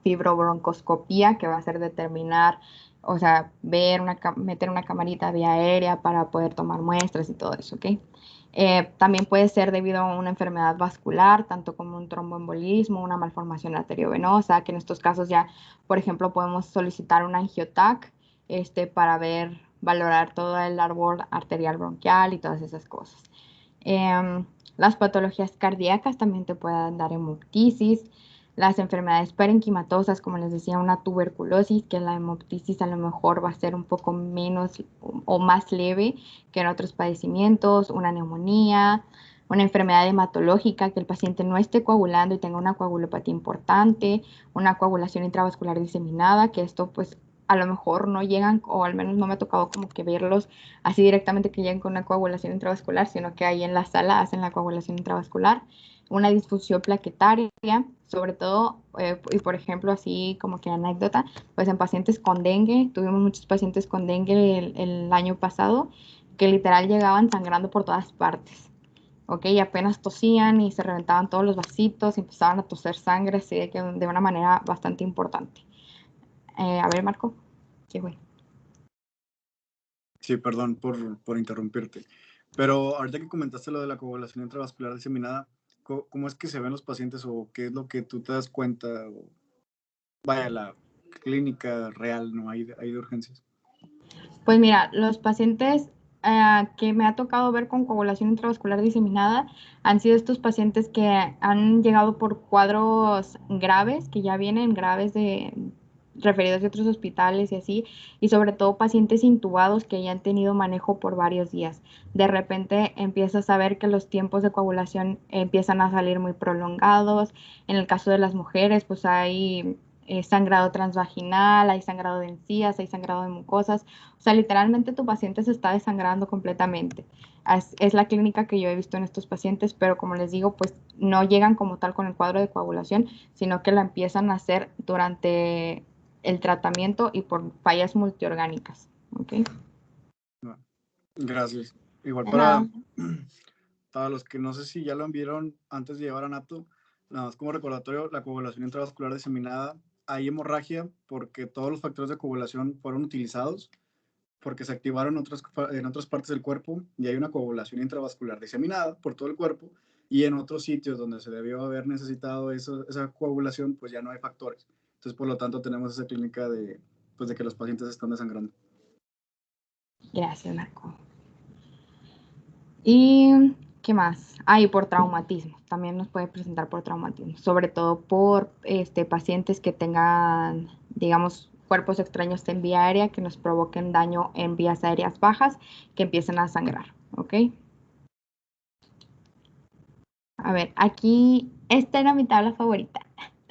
fibrobroncoscopía, que va a ser determinar, o sea, meter una camarita vía aérea para poder tomar muestras y todo eso, ¿ok? También puede ser debido a una enfermedad vascular, tanto como un tromboembolismo, una malformación arteriovenosa, que en estos casos ya, por ejemplo, podemos solicitar un angiotac para valorar todo el árbol arterial bronquial y todas esas cosas. Las patologías cardíacas también te pueden dar hemoptisis. Las enfermedades parenquimatosas, como les decía, una tuberculosis, que la hemoptisis a lo mejor va a ser un poco menos o más leve que en otros padecimientos, una neumonía, una enfermedad hematológica, que el paciente no esté coagulando y tenga una coagulopatía importante, una coagulación intravascular diseminada, que esto pues a lo mejor no llegan, o al menos no me ha tocado como que verlos así directamente que lleguen con una coagulación intravascular, sino que ahí en la sala hacen la coagulación intravascular, una disfunción plaquetaria, sobre todo, y por ejemplo, así como que anécdota, pues en pacientes con dengue, tuvimos muchos pacientes con dengue el año pasado, que literal llegaban sangrando por todas partes, ¿ok? Y apenas tosían y se reventaban todos los vasitos y empezaban a toser sangre, así de una manera bastante importante. A ver, Marco, ¿qué fue? Sí, perdón por interrumpirte. Pero ahorita que comentaste lo de la coagulación intravascular diseminada, ¿cómo es que se ven los pacientes o qué es lo que tú te das cuenta? Vaya, la clínica real, ¿no? Hay de urgencias. Pues mira, los pacientes que me ha tocado ver con coagulación intravascular diseminada han sido estos pacientes que han llegado por cuadros graves, que ya vienen graves referidos de otros hospitales y así, y sobre todo pacientes intubados que ya han tenido manejo por varios días. De repente empiezas a ver que los tiempos de coagulación empiezan a salir muy prolongados. En el caso de las mujeres, pues hay sangrado transvaginal, hay sangrado de encías, hay sangrado de mucosas. O sea, literalmente tu paciente se está desangrando completamente. Es la clínica que yo he visto en estos pacientes, pero como les digo, pues no llegan como tal con el cuadro de coagulación, sino que la empiezan a hacer durante el tratamiento y por fallas multiorgánicas. ¿Ok? Gracias. Igual Nada. para los que no sé si ya lo vieron antes de llevar a Nato, nada más como recordatorio, la coagulación intravascular diseminada, hay hemorragia porque todos los factores de coagulación fueron utilizados, porque se activaron en otras partes del cuerpo y hay una coagulación intravascular diseminada por todo el cuerpo, y en otros sitios donde se debió haber necesitado esa coagulación, pues ya no hay factores. Entonces, por lo tanto, tenemos esa clínica pues de que los pacientes están desangrando. Gracias, Marco. ¿Y qué más? Y por traumatismo. También nos puede presentar por traumatismo, sobre todo por pacientes que tengan, digamos, cuerpos extraños en vía aérea que nos provoquen daño en vías aéreas bajas que empiecen a sangrar, ¿ok? A ver, aquí, esta era mi tabla favorita.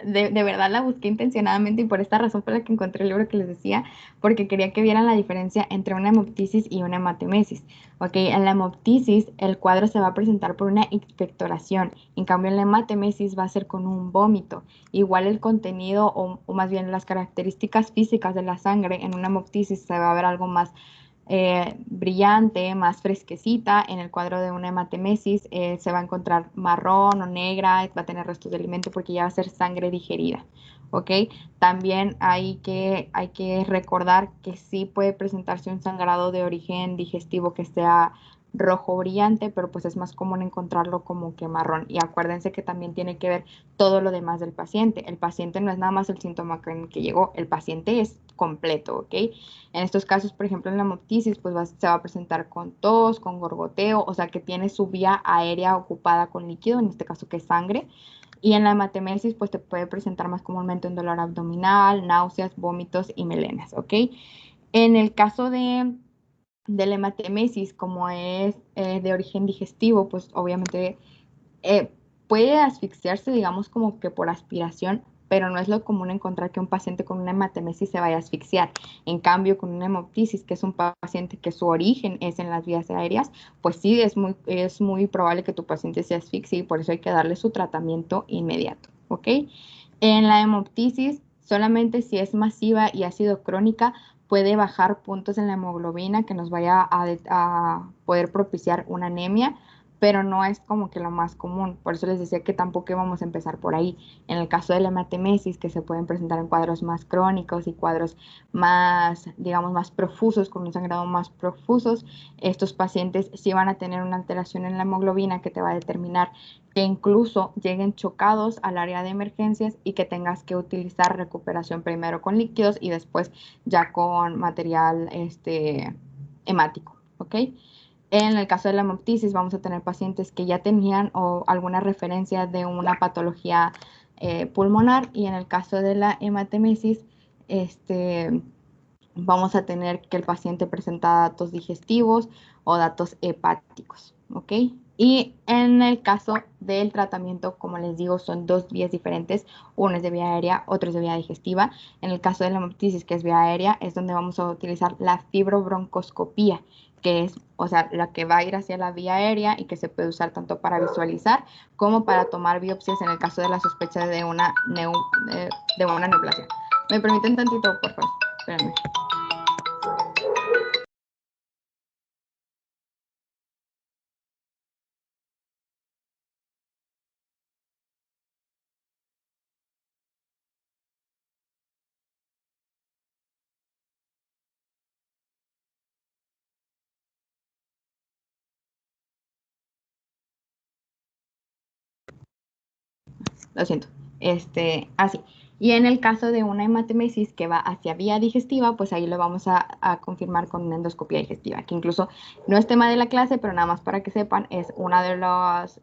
de verdad la busqué intencionadamente y por esta razón fue la que encontré el libro que les decía, porque quería que vieran la diferencia entre una hemoptisis y una hematemesis. Ok, en la hemoptisis el cuadro se va a presentar por una expectoración, en cambio en la hematemesis va a ser con un vómito. Igual el contenido o más bien las características físicas de la sangre en una hemoptisis se va a ver algo más brillante, más fresquecita. En el cuadro de una hematemesis se va a encontrar marrón o negra, va a tener restos de alimento porque ya va a ser sangre digerida. ¿Ok? También hay que recordar que sí puede presentarse un sangrado de origen digestivo que sea rojo brillante, pero pues es más común encontrarlo como que marrón. Y acuérdense que también tiene que ver todo lo demás del paciente. El paciente no es nada más el síntoma con el que llegó, el paciente es completo, ¿ok? En estos casos, por ejemplo, en la hemoptisis, pues se va a presentar con tos, con gorgoteo, o sea que tiene su vía aérea ocupada con líquido, en este caso que es sangre. Y en la hematemesis, pues te puede presentar más comúnmente un dolor abdominal, náuseas, vómitos y melenas, ¿ok? En el caso de la hematemesis, como es de origen digestivo, pues obviamente eh, puede asfixiarse, digamos, como que por aspiración, pero no es lo común encontrar que un paciente con una hematemesis se vaya a asfixiar. En cambio, con una hemoptisis, que es un paciente que su origen es en las vías aéreas, pues sí, es muy probable que tu paciente se asfixie y por eso hay que darle su tratamiento inmediato, ¿ok? En la hemoptisis, solamente si es masiva y ha sido crónica, puede bajar puntos en la hemoglobina que nos vaya a poder propiciar una anemia, pero no es como que lo más común. Por eso les decía que tampoco íbamos a empezar por ahí. En el caso de la hematemesis, que se pueden presentar en cuadros más crónicos y cuadros más, digamos, más profusos, con un sangrado más profusos, estos pacientes sí van a tener una alteración en la hemoglobina que te va a determinar que incluso lleguen chocados al área de emergencias y que tengas que utilizar recuperación primero con líquidos y después ya con material hemático, ¿ok? En el caso de la hemoptisis vamos a tener pacientes que ya tenían o alguna referencia de una patología pulmonar y en el caso de la hematemesis vamos a tener que el paciente presenta datos digestivos o datos hepáticos, ¿ok? Y en el caso del tratamiento, como les digo, son dos vías diferentes. Uno es de vía aérea, otro es de vía digestiva. En el caso de la hemoptisis, que es vía aérea, es donde vamos a utilizar la fibrobroncoscopía, que es, o sea, la que va a ir hacia la vía aérea y que se puede usar tanto para visualizar como para tomar biopsias en el caso de la sospecha de una neoplasia. ¿Me permiten tantito, por favor? Espérenme. Lo siento. Así. Y en el caso de una hematemesis que va hacia vía digestiva, pues ahí lo vamos a confirmar con una endoscopia digestiva, que incluso no es tema de la clase, pero nada más para que sepan, es una de los,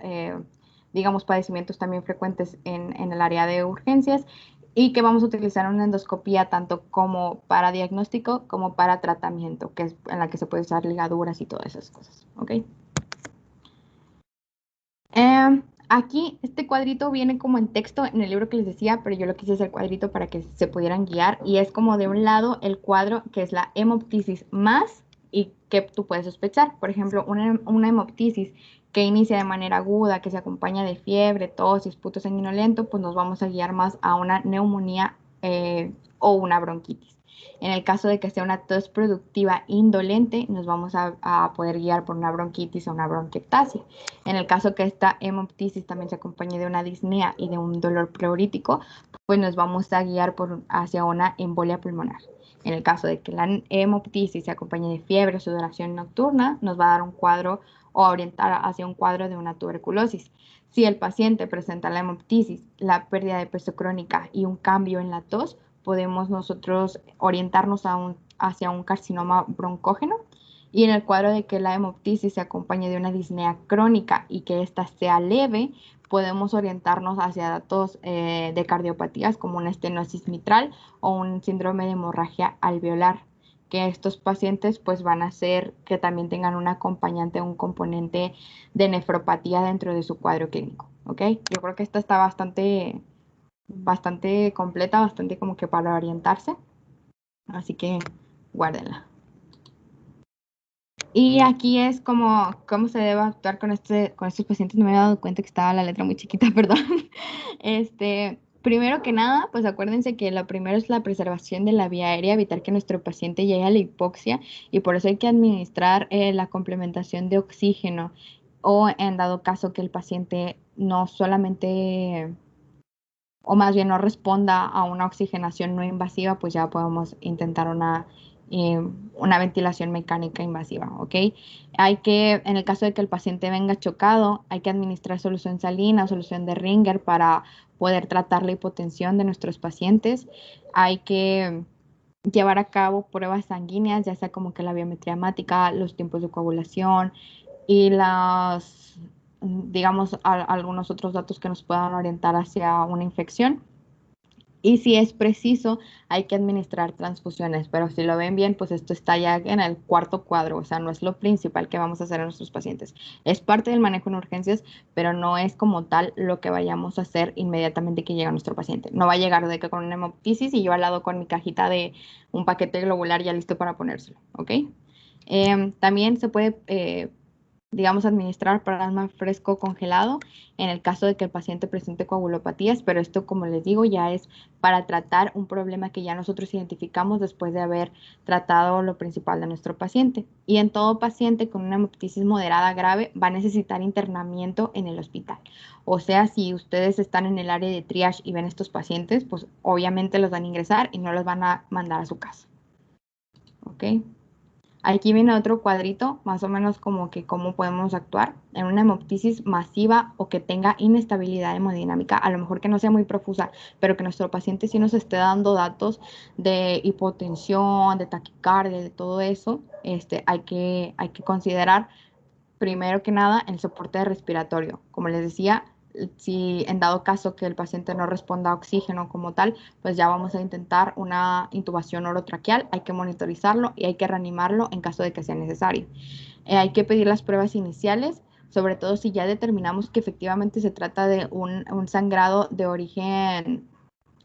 digamos, padecimientos también frecuentes en el área de urgencias y que vamos a utilizar una endoscopia tanto como para diagnóstico como para tratamiento, que es en la que se puede usar ligaduras y todas esas cosas, ¿ok? Aquí este cuadrito viene como en texto en el libro que les decía, pero yo lo quise hacer cuadrito para que se pudieran guiar y es como de un lado el cuadro que es la hemoptisis más y que tú puedes sospechar. Por ejemplo, una hemoptisis que inicia de manera aguda, que se acompaña de fiebre, tos y esputo sanguinolento, pues nos vamos a guiar más a una neumonía o una bronquitis. En el caso de que sea una tos productiva indolente, nos vamos a poder guiar por una bronquitis o una bronquiectasia. En el caso que esta hemoptisis también se acompañe de una disnea y de un dolor pleurítico, pues nos vamos a guiar hacia una embolia pulmonar. En el caso de que la hemoptisis se acompañe de fiebre o sudoración nocturna, nos va a dar un cuadro o orientar hacia un cuadro de una tuberculosis. Si el paciente presenta la hemoptisis, la pérdida de peso crónica y un cambio en la tos, podemos nosotros orientarnos hacia un carcinoma broncógeno. Y en el cuadro de que la hemoptisis se acompañe de una disnea crónica y que ésta sea leve, podemos orientarnos hacia datos de cardiopatías como una estenosis mitral o un síndrome de hemorragia alveolar, que estos pacientes pues van a ser que también tengan un acompañante, un componente de nefropatía dentro de su cuadro clínico, ¿ok? Yo creo que esto está bastante bastante completa, bastante como que para orientarse. Así que guárdenla. Y aquí es como cómo se debe actuar con estos pacientes. No me había dado cuenta que estaba la letra muy chiquita, perdón. Primero que nada, pues acuérdense que lo primero es la preservación de la vía aérea, evitar que nuestro paciente llegue a la hipoxia, y por eso hay que administrar la complementación de oxígeno, o en dado caso que el paciente no solamente, o más bien no responda a una oxigenación no invasiva, pues ya podemos intentar una ventilación mecánica invasiva, ¿ok? Hay que, en el caso de que el paciente venga chocado, hay que administrar solución salina o solución de Ringer para poder tratar la hipotensión de nuestros pacientes. Hay que llevar a cabo pruebas sanguíneas, ya sea como que la biometría hemática, los tiempos de coagulación y digamos, algunos otros datos que nos puedan orientar hacia una infección. Y si es preciso, hay que administrar transfusiones, pero si lo ven bien, pues esto está ya en el cuarto cuadro, o sea, no es lo principal que vamos a hacer a nuestros pacientes. Es parte del manejo en urgencias, pero no es como tal lo que vayamos a hacer inmediatamente que llega nuestro paciente. No va a llegar de que con una hemoptisis y yo al lado con mi cajita de un paquete globular ya listo para ponérselo, ¿ok? También se puede digamos, administrar plasma fresco congelado en el caso de que el paciente presente coagulopatías, pero esto, como les digo, ya es para tratar un problema que ya nosotros identificamos después de haber tratado lo principal de nuestro paciente. Y en todo paciente con una hemoptisis moderada grave va a necesitar internamiento en el hospital. O sea, si ustedes están en el área de triage y ven estos pacientes, pues obviamente los van a ingresar y no los van a mandar a su casa. ¿Ok? Aquí viene otro cuadrito, más o menos como que cómo podemos actuar en una hemoptisis masiva o que tenga inestabilidad hemodinámica, a lo mejor que no sea muy profusa, pero que nuestro paciente sí nos esté dando datos de hipotensión, de taquicardia, de todo eso. Hay que considerar primero que nada el soporte respiratorio. Como les decía, si en dado caso que el paciente no responda a oxígeno como tal, pues ya vamos a intentar una intubación orotraqueal, hay que monitorizarlo y hay que reanimarlo en caso de que sea necesario. Hay que pedir las pruebas iniciales, sobre todo si ya determinamos que efectivamente se trata de un sangrado de origen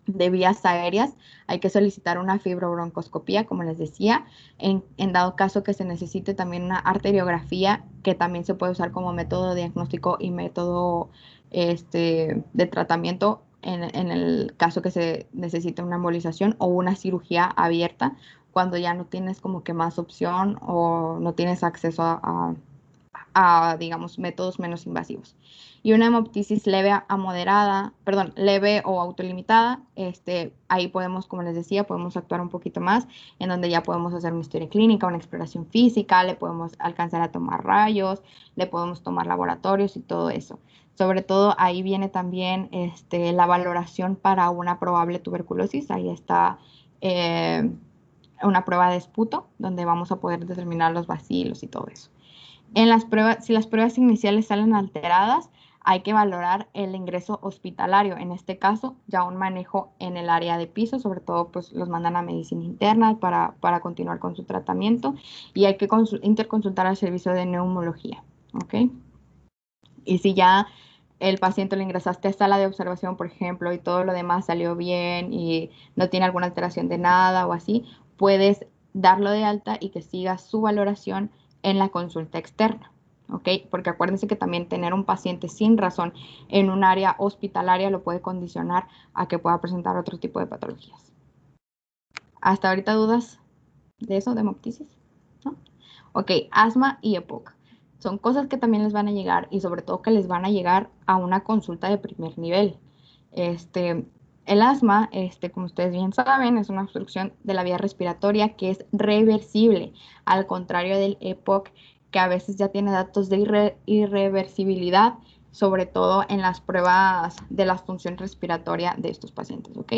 de vías aéreas. Hay que solicitar una fibrobroncoscopía, como les decía, en dado caso que se necesite también una arteriografía, que también se puede usar como método diagnóstico y método de tratamiento en el caso que se necesite una embolización o una cirugía abierta, cuando ya no tienes como que más opción o no tienes acceso digamos, métodos menos invasivos. Y una hemoptisis leve a moderada, perdón, leve o autolimitada, ahí podemos, como les decía, podemos actuar un poquito más, en donde ya podemos hacer una historia clínica, una exploración física, le podemos alcanzar a tomar rayos, le podemos tomar laboratorios y todo eso. Sobre todo ahí viene también la valoración para una probable tuberculosis. Ahí está una prueba de esputo, donde vamos a poder determinar los bacilos y todo eso. Si las pruebas iniciales salen alteradas, hay que valorar el ingreso hospitalario. En este caso, ya un manejo en el área de piso, sobre todo pues los mandan a medicina interna para continuar con su tratamiento, y hay que interconsultar al servicio de neumología. ¿Ok? Y si ya el paciente lo ingresaste a sala de observación, por ejemplo, y todo lo demás salió bien y no tiene alguna alteración de nada o así, puedes darlo de alta y que siga su valoración en la consulta externa, ¿ok? Porque acuérdense que también tener un paciente sin razón en un área hospitalaria lo puede condicionar a que pueda presentar otro tipo de patologías. ¿Hasta ahorita dudas de eso, de hemoptisis? ¿No? Ok, asma y EPOC. Son cosas que también les van a llegar y sobre todo que les van a llegar a una consulta de primer nivel. El asma, como ustedes bien saben, es una obstrucción de la vía respiratoria que es reversible, al contrario del EPOC, que a veces ya tiene datos de irreversibilidad, sobre todo en las pruebas de la función respiratoria de estos pacientes, ¿ok?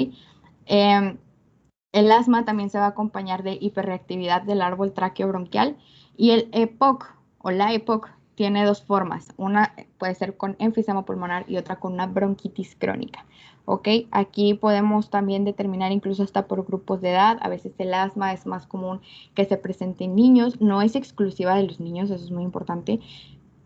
El asma también se va a acompañar de hiperreactividad del árbol tráqueo-bronquial, y el EPOC o la EPOC tiene dos formas. Una puede ser con enfisema pulmonar y otra con una bronquitis crónica. ¿Ok? Aquí podemos también determinar incluso hasta por grupos de edad. A veces el asma es más común que se presente en niños. No es exclusiva de los niños, eso es muy importante.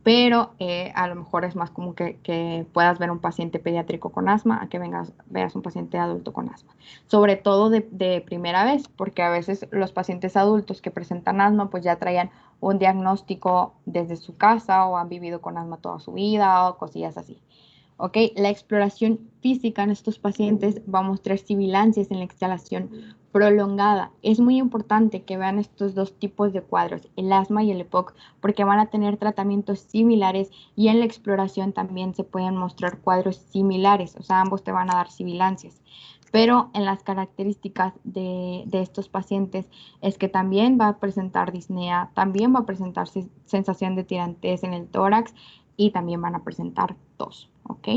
pero a lo mejor es más común que puedas ver un paciente pediátrico con asma a que veas un paciente adulto con asma. Sobre todo de primera vez, porque a veces los pacientes adultos que presentan asma pues ya traían un diagnóstico desde su casa o han vivido con asma toda su vida o cosillas así. ¿Ok? La exploración física en estos pacientes va a mostrar sibilancias en la exhalación prolongada. Es muy importante que vean estos dos tipos de cuadros, el asma y el EPOC, porque van a tener tratamientos similares y en la exploración también se pueden mostrar cuadros similares, o sea, ambos te van a dar sibilancias. Pero en las características de estos pacientes es que también va a presentar disnea, también va a presentar sensación de tirantez en el tórax y también van a presentar tos, ¿ok?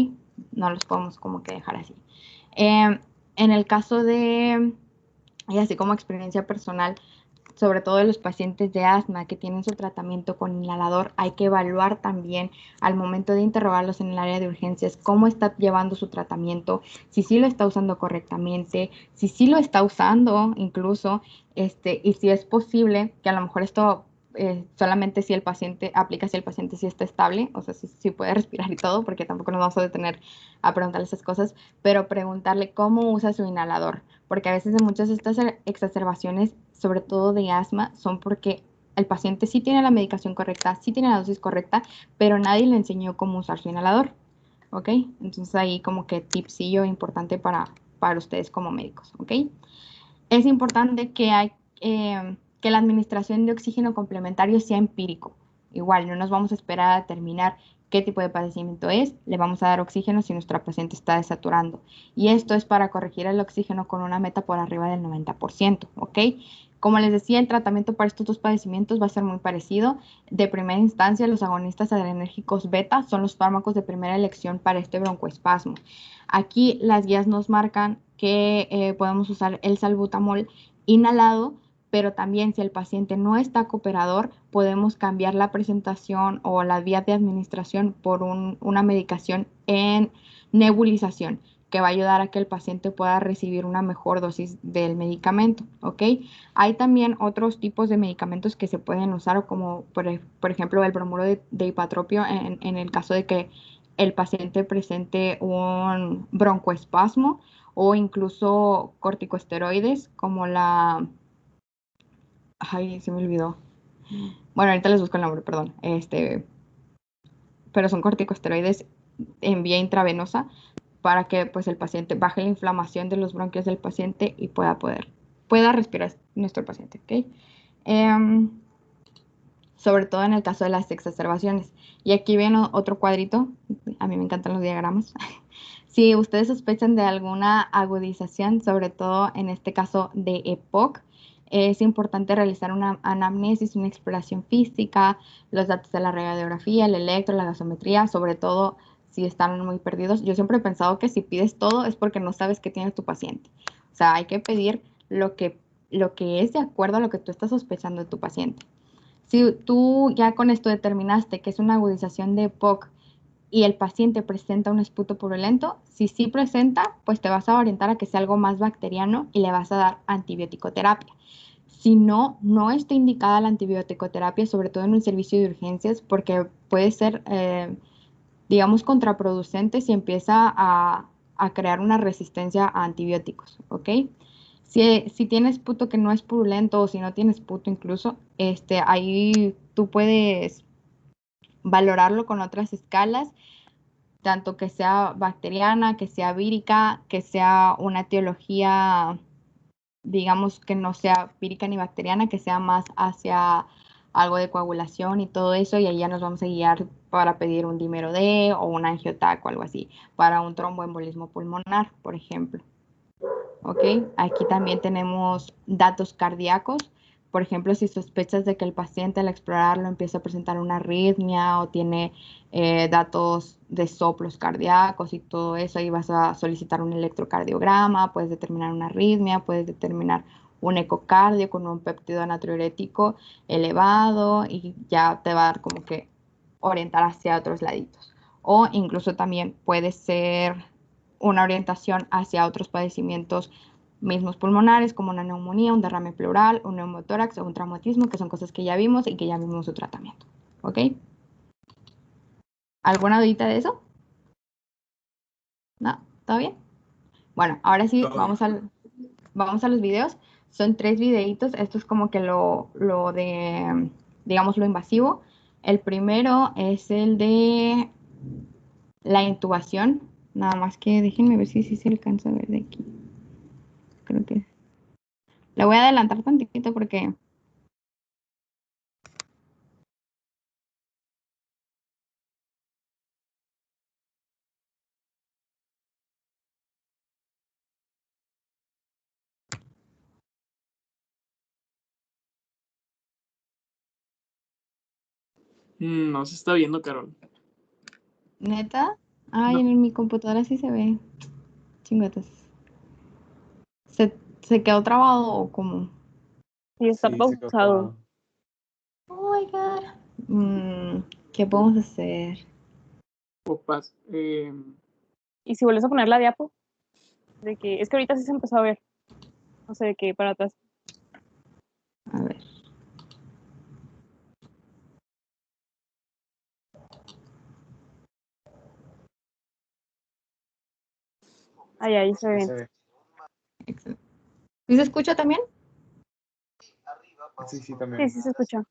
No los podemos como que dejar así. En el caso de, y así como experiencia personal, sobre todo de los pacientes de asma que tienen su tratamiento con inhalador, hay que evaluar también al momento de interrogarlos en el área de urgencias cómo está llevando su tratamiento, si sí lo está usando correctamente, si sí lo está usando incluso, y si es posible, que a lo mejor esto solamente si el paciente aplica, si el paciente sí está estable, o sea, si puede respirar y todo, porque tampoco nos vamos a detener a preguntarle esas cosas, pero preguntarle cómo usa su inhalador, porque a veces en muchas de estas exacerbaciones, sobre todo de asma, son porque el paciente sí tiene la medicación correcta, sí tiene la dosis correcta, pero nadie le enseñó cómo usar su inhalador, ¿ok? Entonces ahí como que tipsillo importante para ustedes como médicos, ¿ok? Es importante que la administración de oxígeno complementario sea empírico. Igual, no nos vamos a esperar a determinar qué tipo de padecimiento es, le vamos a dar oxígeno si nuestra paciente está desaturando. Y esto es para corregir el oxígeno con una meta por arriba del 90%, ¿ok? Como les decía, el tratamiento para estos dos padecimientos va a ser muy parecido. De primera instancia, los agonistas adrenérgicos beta son los fármacos de primera elección para este broncoespasmo. Aquí las guías nos marcan que podemos usar el salbutamol inhalado, pero también si el paciente no está cooperador, podemos cambiar la presentación o la vía de administración por una medicación en nebulización, que va a ayudar a que el paciente pueda recibir una mejor dosis del medicamento, ¿ok? Hay también otros tipos de medicamentos que se pueden usar, como por ejemplo el bromuro de hipatropio en el caso de que el paciente presente un broncoespasmo o incluso corticosteroides como ay, se me olvidó. Bueno, ahorita les busco el nombre, perdón. Pero son corticosteroides en vía intravenosa para que pues el paciente baje la inflamación de los bronquios del paciente y pueda respirar nuestro paciente, ¿ok? Sobre todo en el caso de las exacerbaciones. Y aquí viene otro cuadrito, a mí me encantan los diagramas. Si ustedes sospechan de alguna agudización, sobre todo en este caso de EPOC, es importante realizar una anamnesis, una exploración física, los datos de la radiografía, el electro, la gasometría, sobre todo si están muy perdidos. Yo siempre he pensado que si pides todo es porque no sabes qué tiene tu paciente. O sea, hay que pedir lo que es de acuerdo a lo que tú estás sospechando de tu paciente. Si tú ya con esto determinaste que es una agudización de EPOC y el paciente presenta un esputo purulento, si sí presenta, pues te vas a orientar a que sea algo más bacteriano y le vas a dar antibiótico-terapia. Si no, no está indicada la antibiótico-terapia, sobre todo en un servicio de urgencias, porque puede ser, digamos, contraproducente si empieza a crear una resistencia a antibióticos, ¿ok? Si tienes puto que no es purulento o si no tienes puto incluso, ahí tú puedes valorarlo con otras escalas, tanto que sea bacteriana, que sea vírica, que sea una etiología, digamos, que no sea vírica ni bacteriana, que sea más hacia algo de coagulación y todo eso, y ahí ya nos vamos a guiar para pedir un dímero D o un angiotac o algo así, para un tromboembolismo pulmonar, por ejemplo. ¿Ok? Aquí también tenemos datos cardíacos. Por ejemplo, si sospechas de que el paciente al explorarlo empieza a presentar una arritmia o tiene datos de soplos cardíacos y todo eso, ahí vas a solicitar un electrocardiograma, puedes determinar una arritmia, puedes determinar un ecocardio con un péptido natriurético elevado y ya te va a dar como que orientar hacia otros laditos. O incluso también puede ser una orientación hacia otros padecimientos mismos pulmonares, como una neumonía, un derrame pleural, un neumotórax o un traumatismo, que son cosas que ya vimos y que ya vimos su tratamiento. ¿Ok? ¿Alguna dudita de eso? ¿No? ¿Todo bien? Bueno, ahora sí, Todo bien. vamos a los videos. Son 3 videitos. Esto es como que lo de, digamos, lo invasivo. El primero es el de la intubación. Nada más que déjenme ver si se alcanza a ver de aquí. Creo que... Le voy a adelantar tantito porque... No se está viendo, Carol. ¿Neta? Ay, No. en mi computadora sí se ve. Chingatas. ¿Se quedó trabado o cómo? Y está Sí, se quedó pausado. trabado. Oh my God. ¿Qué podemos hacer? Opas. Y si vuelves a poner la diapo, de que es que ahorita sí se empezó a ver, no sé de qué para atrás. A ver. Ahí se ve Ya bien. se ve. Excelente. ¿Sí se escucha también? Sí, sí, Sí, también. sí se escucha.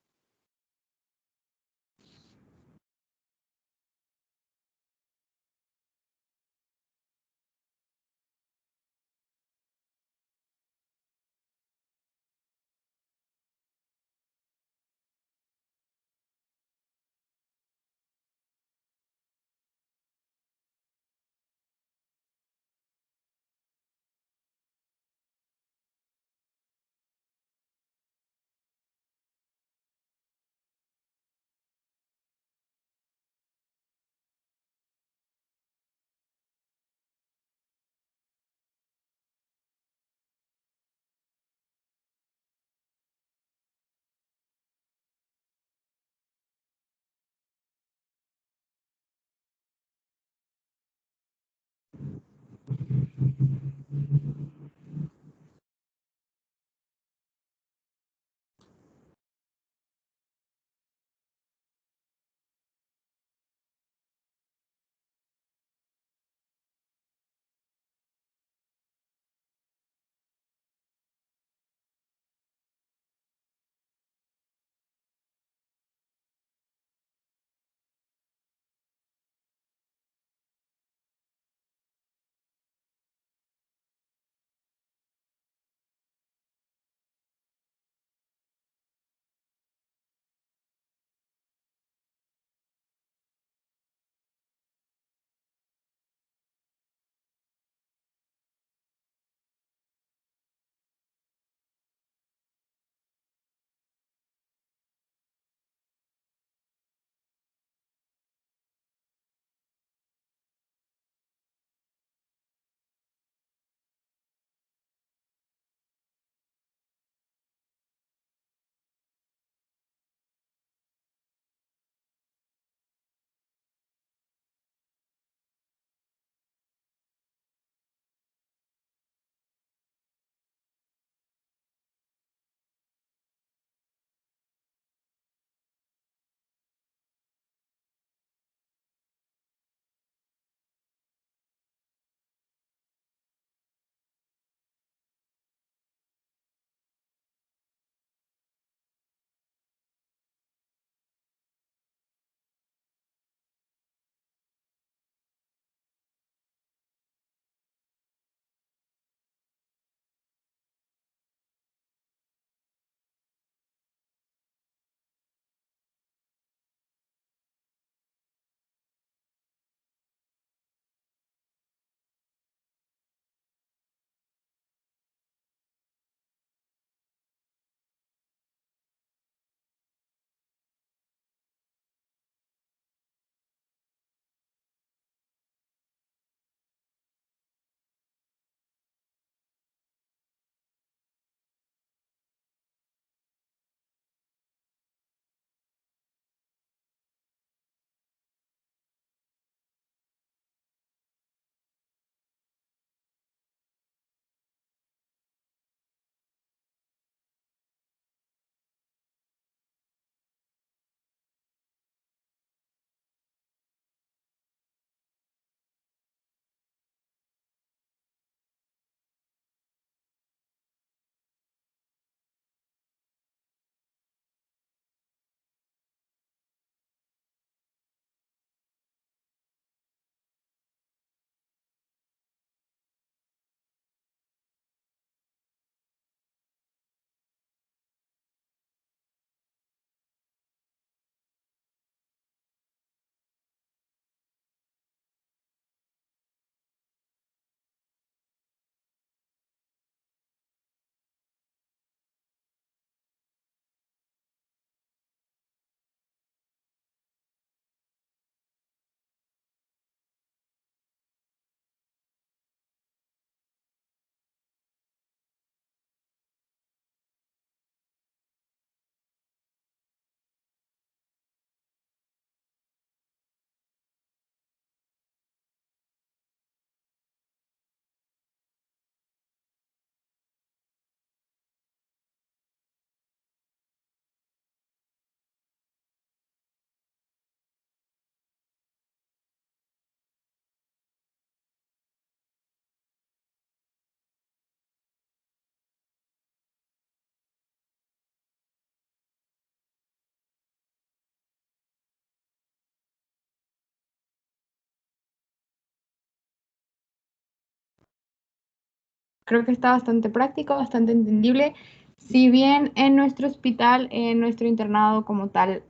creo que está bastante práctico, bastante entendible. Si bien en nuestro hospital, en nuestro internado como tal,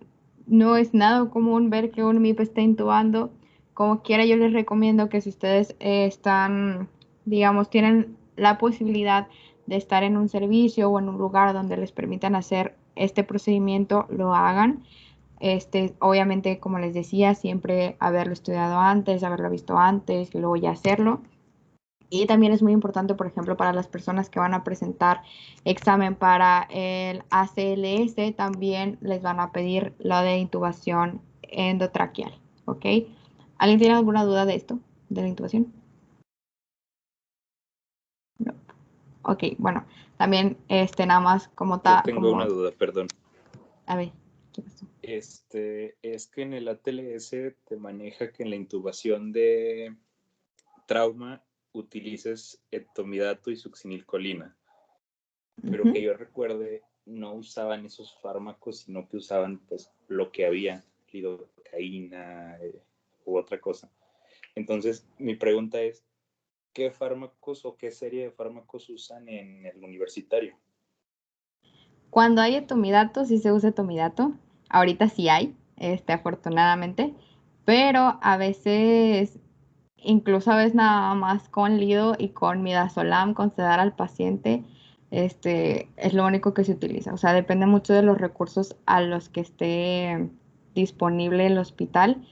no es nada común ver que un MIP esté intubando, como quiera yo les recomiendo que si ustedes están, digamos, tienen la posibilidad de estar en un servicio o en un lugar donde les permitan hacer este procedimiento, lo hagan. Obviamente, como les decía, siempre haberlo estudiado antes, haberlo visto antes y luego ya hacerlo. Y también es muy importante, por ejemplo, para las personas que van a presentar examen para el ACLS, también les van a pedir la de intubación endotraqueal, ¿ok? ¿Alguien tiene alguna duda de esto, de la intubación? No. Ok, bueno, también nada más como Yo tengo una duda, perdón. A ver, ¿qué pasó? Es que en el ATLS te maneja que en la intubación de trauma utilices etomidato y succinilcolina, pero que yo recuerde no usaban esos fármacos, sino que usaban pues lo que había, lidocaína u otra cosa. Entonces, mi pregunta es, ¿qué fármacos o qué serie de fármacos usan en el universitario? Cuando hay etomidato, sí se usa etomidato. Ahorita sí hay, afortunadamente, pero a veces, incluso a veces nada más con lido y con midazolam, con sedar al paciente, es lo único que se utiliza. O sea, depende mucho de los recursos a los que esté disponible el hospital.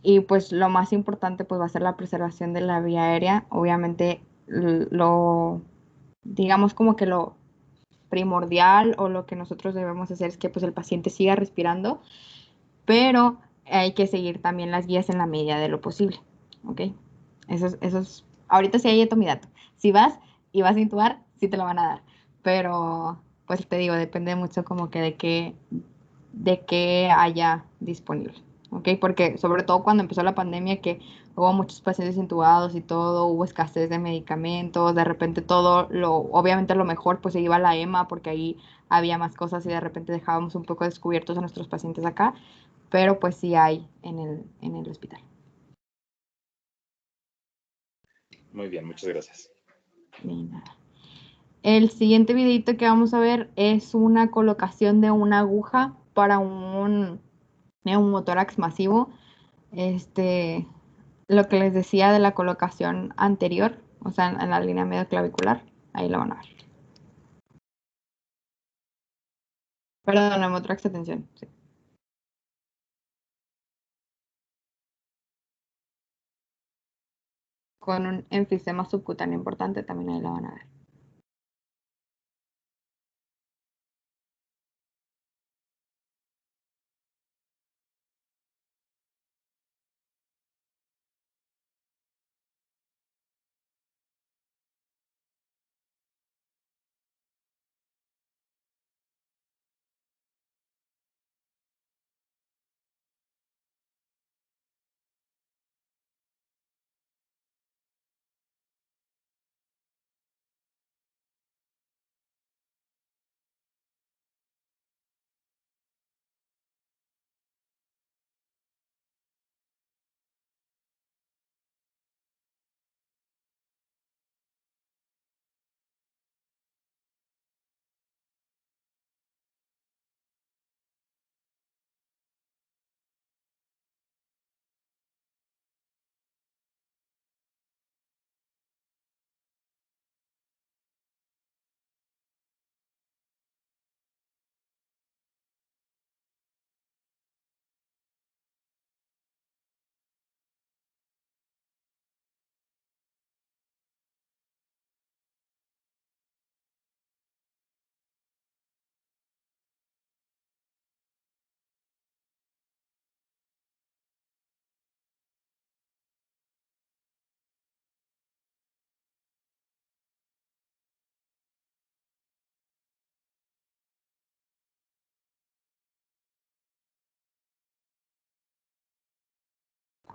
Y pues lo más importante pues va a ser la preservación de la vía aérea. Obviamente digamos como que lo primordial o lo que nosotros debemos hacer es que pues el paciente siga respirando, pero hay que seguir también las guías en la medida de lo posible, ¿ok? Ahorita sí hay etomidato. Si vas y vas a intubar, sí te lo van a dar, pero pues te digo, depende mucho como que de qué haya disponible, ¿ok? Porque sobre todo cuando empezó la pandemia que hubo muchos pacientes intubados y todo, hubo escasez de medicamentos, de repente obviamente lo mejor pues se iba a la EMA porque ahí había más cosas y de repente dejábamos un poco descubiertos a nuestros pacientes acá, pero pues sí hay en el hospital. Muy bien, muchas gracias. Ni nada. El siguiente videito que vamos a ver es una colocación de una aguja para un neumotórax masivo. Lo que les decía de la colocación anterior, o sea, en la línea medio clavicular, ahí lo van a ver. Perdón, neumotórax de tensión, sí. Con un enfisema subcutáneo importante, también ahí lo van a ver.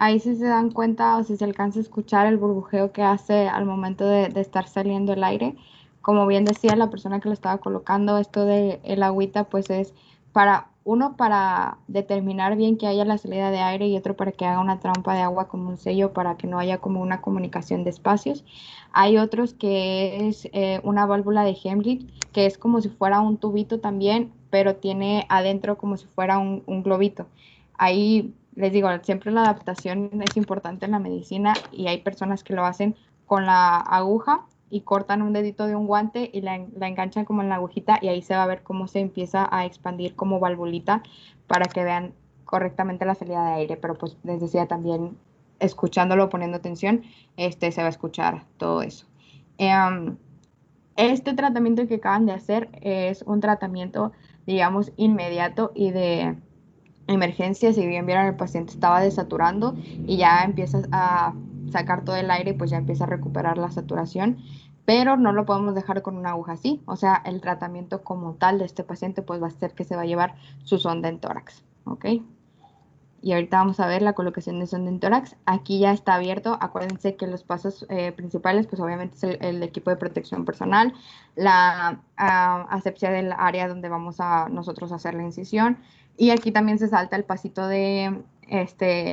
Ahí sí se dan cuenta o si se alcanza a escuchar el burbujeo que hace al momento de estar saliendo el aire. Como bien decía la persona que lo estaba colocando, esto de el agüita pues es para uno para determinar bien que haya la salida de aire y otro para que haga una trampa de agua como un sello para que no haya como una comunicación de espacios. Hay otros que es una válvula de Hemlich, que es como si fuera un tubito también, pero tiene adentro como si fuera un globito. Ahí les digo, siempre la adaptación es importante en la medicina y hay personas que lo hacen con la aguja y cortan un dedito de un guante y la enganchan como en la agujita y ahí se va a ver cómo se empieza a expandir como valvulita para que vean correctamente la salida de aire. Pero pues les decía también, escuchándolo, poniendo atención, se va a escuchar todo eso. Este tratamiento que acaban de hacer es un tratamiento, digamos, inmediato y de emergencia. Si bien vieron, el paciente estaba desaturando y ya empieza a sacar todo el aire, pues ya empieza a recuperar la saturación, pero no lo podemos dejar con una aguja así. O sea, el tratamiento como tal de este paciente pues va a ser que se va a llevar su sonda en tórax, ¿ok? Y ahorita vamos a ver la colocación de sonda en tórax. Aquí ya está abierto. Acuérdense que los pasos principales, pues obviamente es el equipo de protección personal, la asepsia del área donde vamos a nosotros hacer la incisión. Y aquí también se salta el pasito de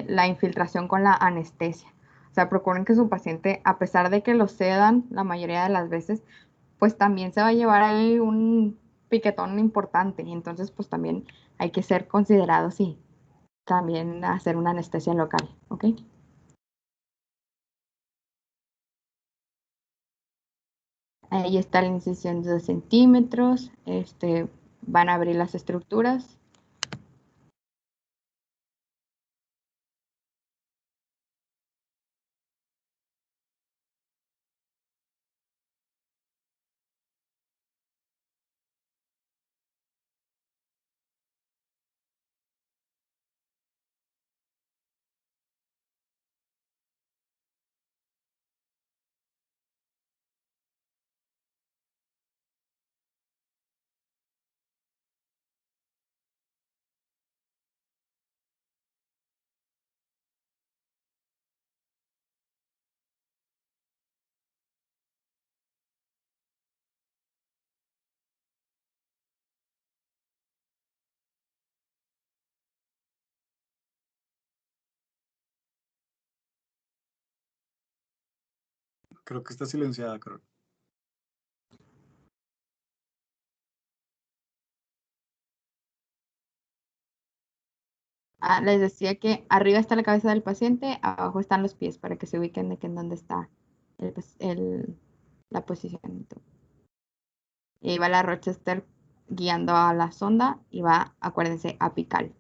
la infiltración con la anestesia. O sea, procuren que su paciente, a pesar de que lo sedan la mayoría de las veces, pues también se va a llevar ahí un piquetón importante. Y entonces, pues también hay que ser considerados y también hacer una anestesia local, ¿ok? Ahí está la incisión de 2 centímetros. Van a abrir las estructuras. Creo que está silenciada, Carol. Les decía que arriba está la cabeza del paciente, abajo están los pies para que se ubiquen de que en dónde está la posición. Y va la Rochester guiando a la sonda y va, acuérdense, apical.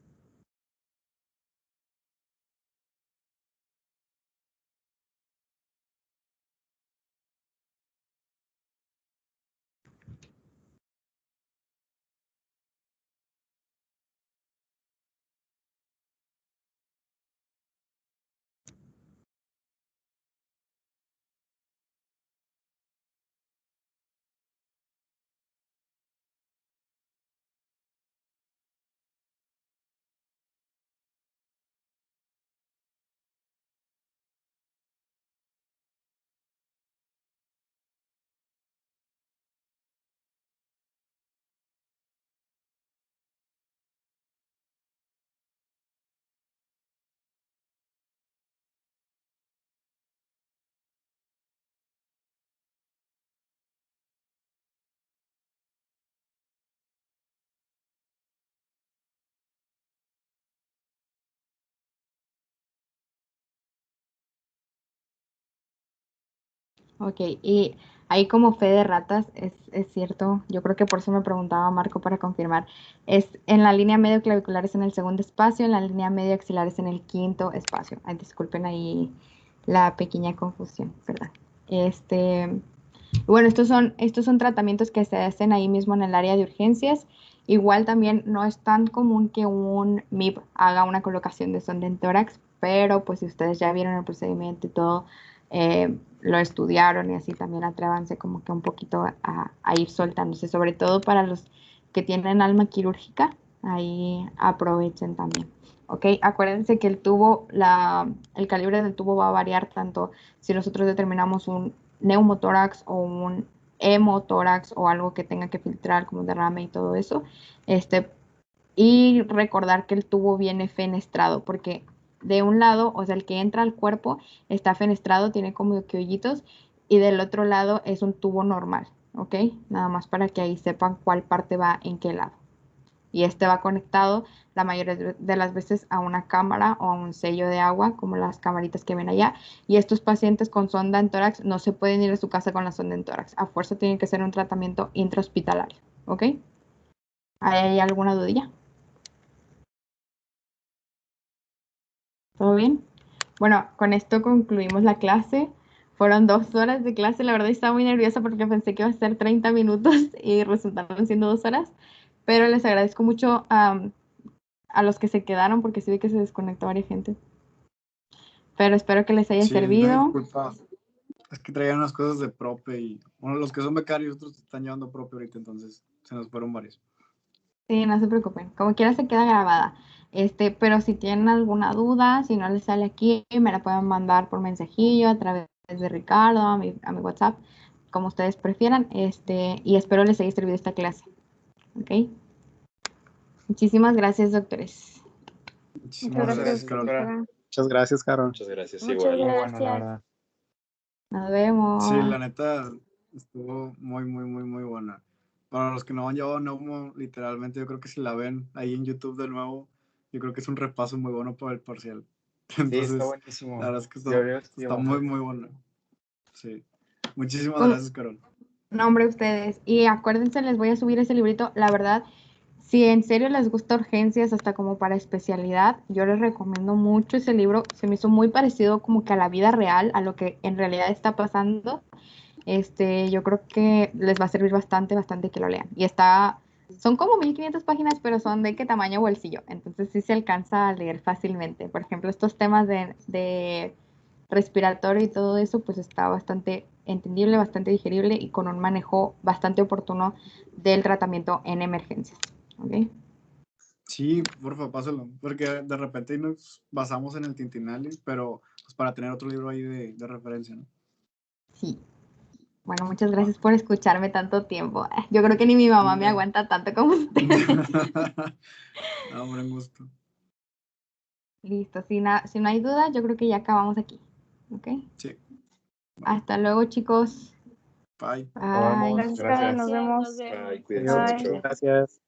Ok, y ahí como fe de ratas, es cierto, yo creo que por eso me preguntaba Marco para confirmar, es en la línea medio clavicular es en el segundo espacio, en la línea medio axilar es en el quinto espacio. Ay, disculpen ahí la pequeña confusión, ¿verdad? Bueno, estos son tratamientos que se hacen ahí mismo en el área de urgencias. Igual también no es tan común que un MIP haga una colocación de sonda en tórax, pero pues si ustedes ya vieron el procedimiento y todo, lo estudiaron y así también atrévanse como que un poquito a ir soltándose, sobre todo para los que tienen alma quirúrgica, ahí aprovechen también. ¿Ok? Acuérdense que el calibre del tubo va a variar tanto si nosotros determinamos un neumotórax o un hemotórax o algo que tenga que filtrar como derrame y todo eso, Y recordar que el tubo viene fenestrado, porque de un lado, o sea, el que entra al cuerpo está fenestrado, tiene como que hoyitos, y del otro lado es un tubo normal, ¿ok? Nada más para que ahí sepan cuál parte va en qué lado. Y este va conectado la mayoría de las veces a una cámara o a un sello de agua, como las camaritas que ven allá. Y estos pacientes con sonda en tórax no se pueden ir a su casa con la sonda en tórax. A fuerza tienen que ser un tratamiento intrahospitalario, ¿ok? ¿Hay alguna dudilla? ¿Todo bien? Bueno, con esto concluimos la clase. Fueron 2 horas de clase. La verdad estaba muy nerviosa porque pensé que iba a ser 30 minutos y resultaron siendo 2 horas. Pero les agradezco mucho a los que se quedaron porque sí vi que se desconectó varias gente. Pero espero que les haya Sí, una servido. disculpa. Es que traían unas cosas de prope y uno de los que son becarios, otros están llevando prope ahorita, entonces se nos fueron varios. Sí, no se preocupen. Como quiera se queda grabada. Pero si tienen alguna duda, si no les sale aquí, me la pueden mandar por mensajillo a través de Ricardo, a mi WhatsApp, como ustedes prefieran. Y espero les haya servido esta clase. ¿Ok? Muchísimas gracias, doctores. Muchísimas Muchas gracias, gracias, Carol. doctora. Muchas gracias, Carol. Muchas gracias, Muchas igual. Muy buena, la gracias. verdad. Nos vemos. Sí, la neta estuvo muy, muy, muy, muy buena. Para los que no han llevado Neumo, literalmente yo creo que si la ven ahí en YouTube de nuevo, yo creo que es un repaso muy bueno para el parcial. Sí, está Entonces, buenísimo. la verdad es que Yo había está muy, muy bueno. Sí. Muchísimas Con- gracias, Carol. Nombre ustedes. Y acuérdense, les voy a subir ese librito. La verdad, si en serio les gusta urgencias, hasta como para especialidad, yo les recomiendo mucho ese libro. Se me hizo muy parecido como que a la vida real, a lo que en realidad está pasando. Yo creo que les va a servir bastante, bastante que lo lean. Son como 1500 páginas, pero son de qué tamaño bolsillo. Entonces sí se alcanza a leer fácilmente. Por ejemplo, estos temas de respiratorio y todo eso, pues está bastante entendible, bastante digerible y con un manejo bastante oportuno del tratamiento en emergencias. ¿Ok? Sí, porfa, pásalo. Porque de repente nos basamos en el Tintinali, pero pues para tener otro libro ahí de referencia, ¿no? Sí. Bueno, muchas Va. gracias por escucharme tanto tiempo. Yo creo que ni mi mamá me Hombre. aguanta tanto como ustedes. No, hombre, un gusto. Listo, si no hay duda, yo creo que ya acabamos aquí. ¿Ok? Sí. Hasta luego, chicos. Bye. Nos vemos. Bye. Gracias, Carol. Nos Gracias. vemos. Bye, Adiós. cuídense Bye. mucho. Gracias.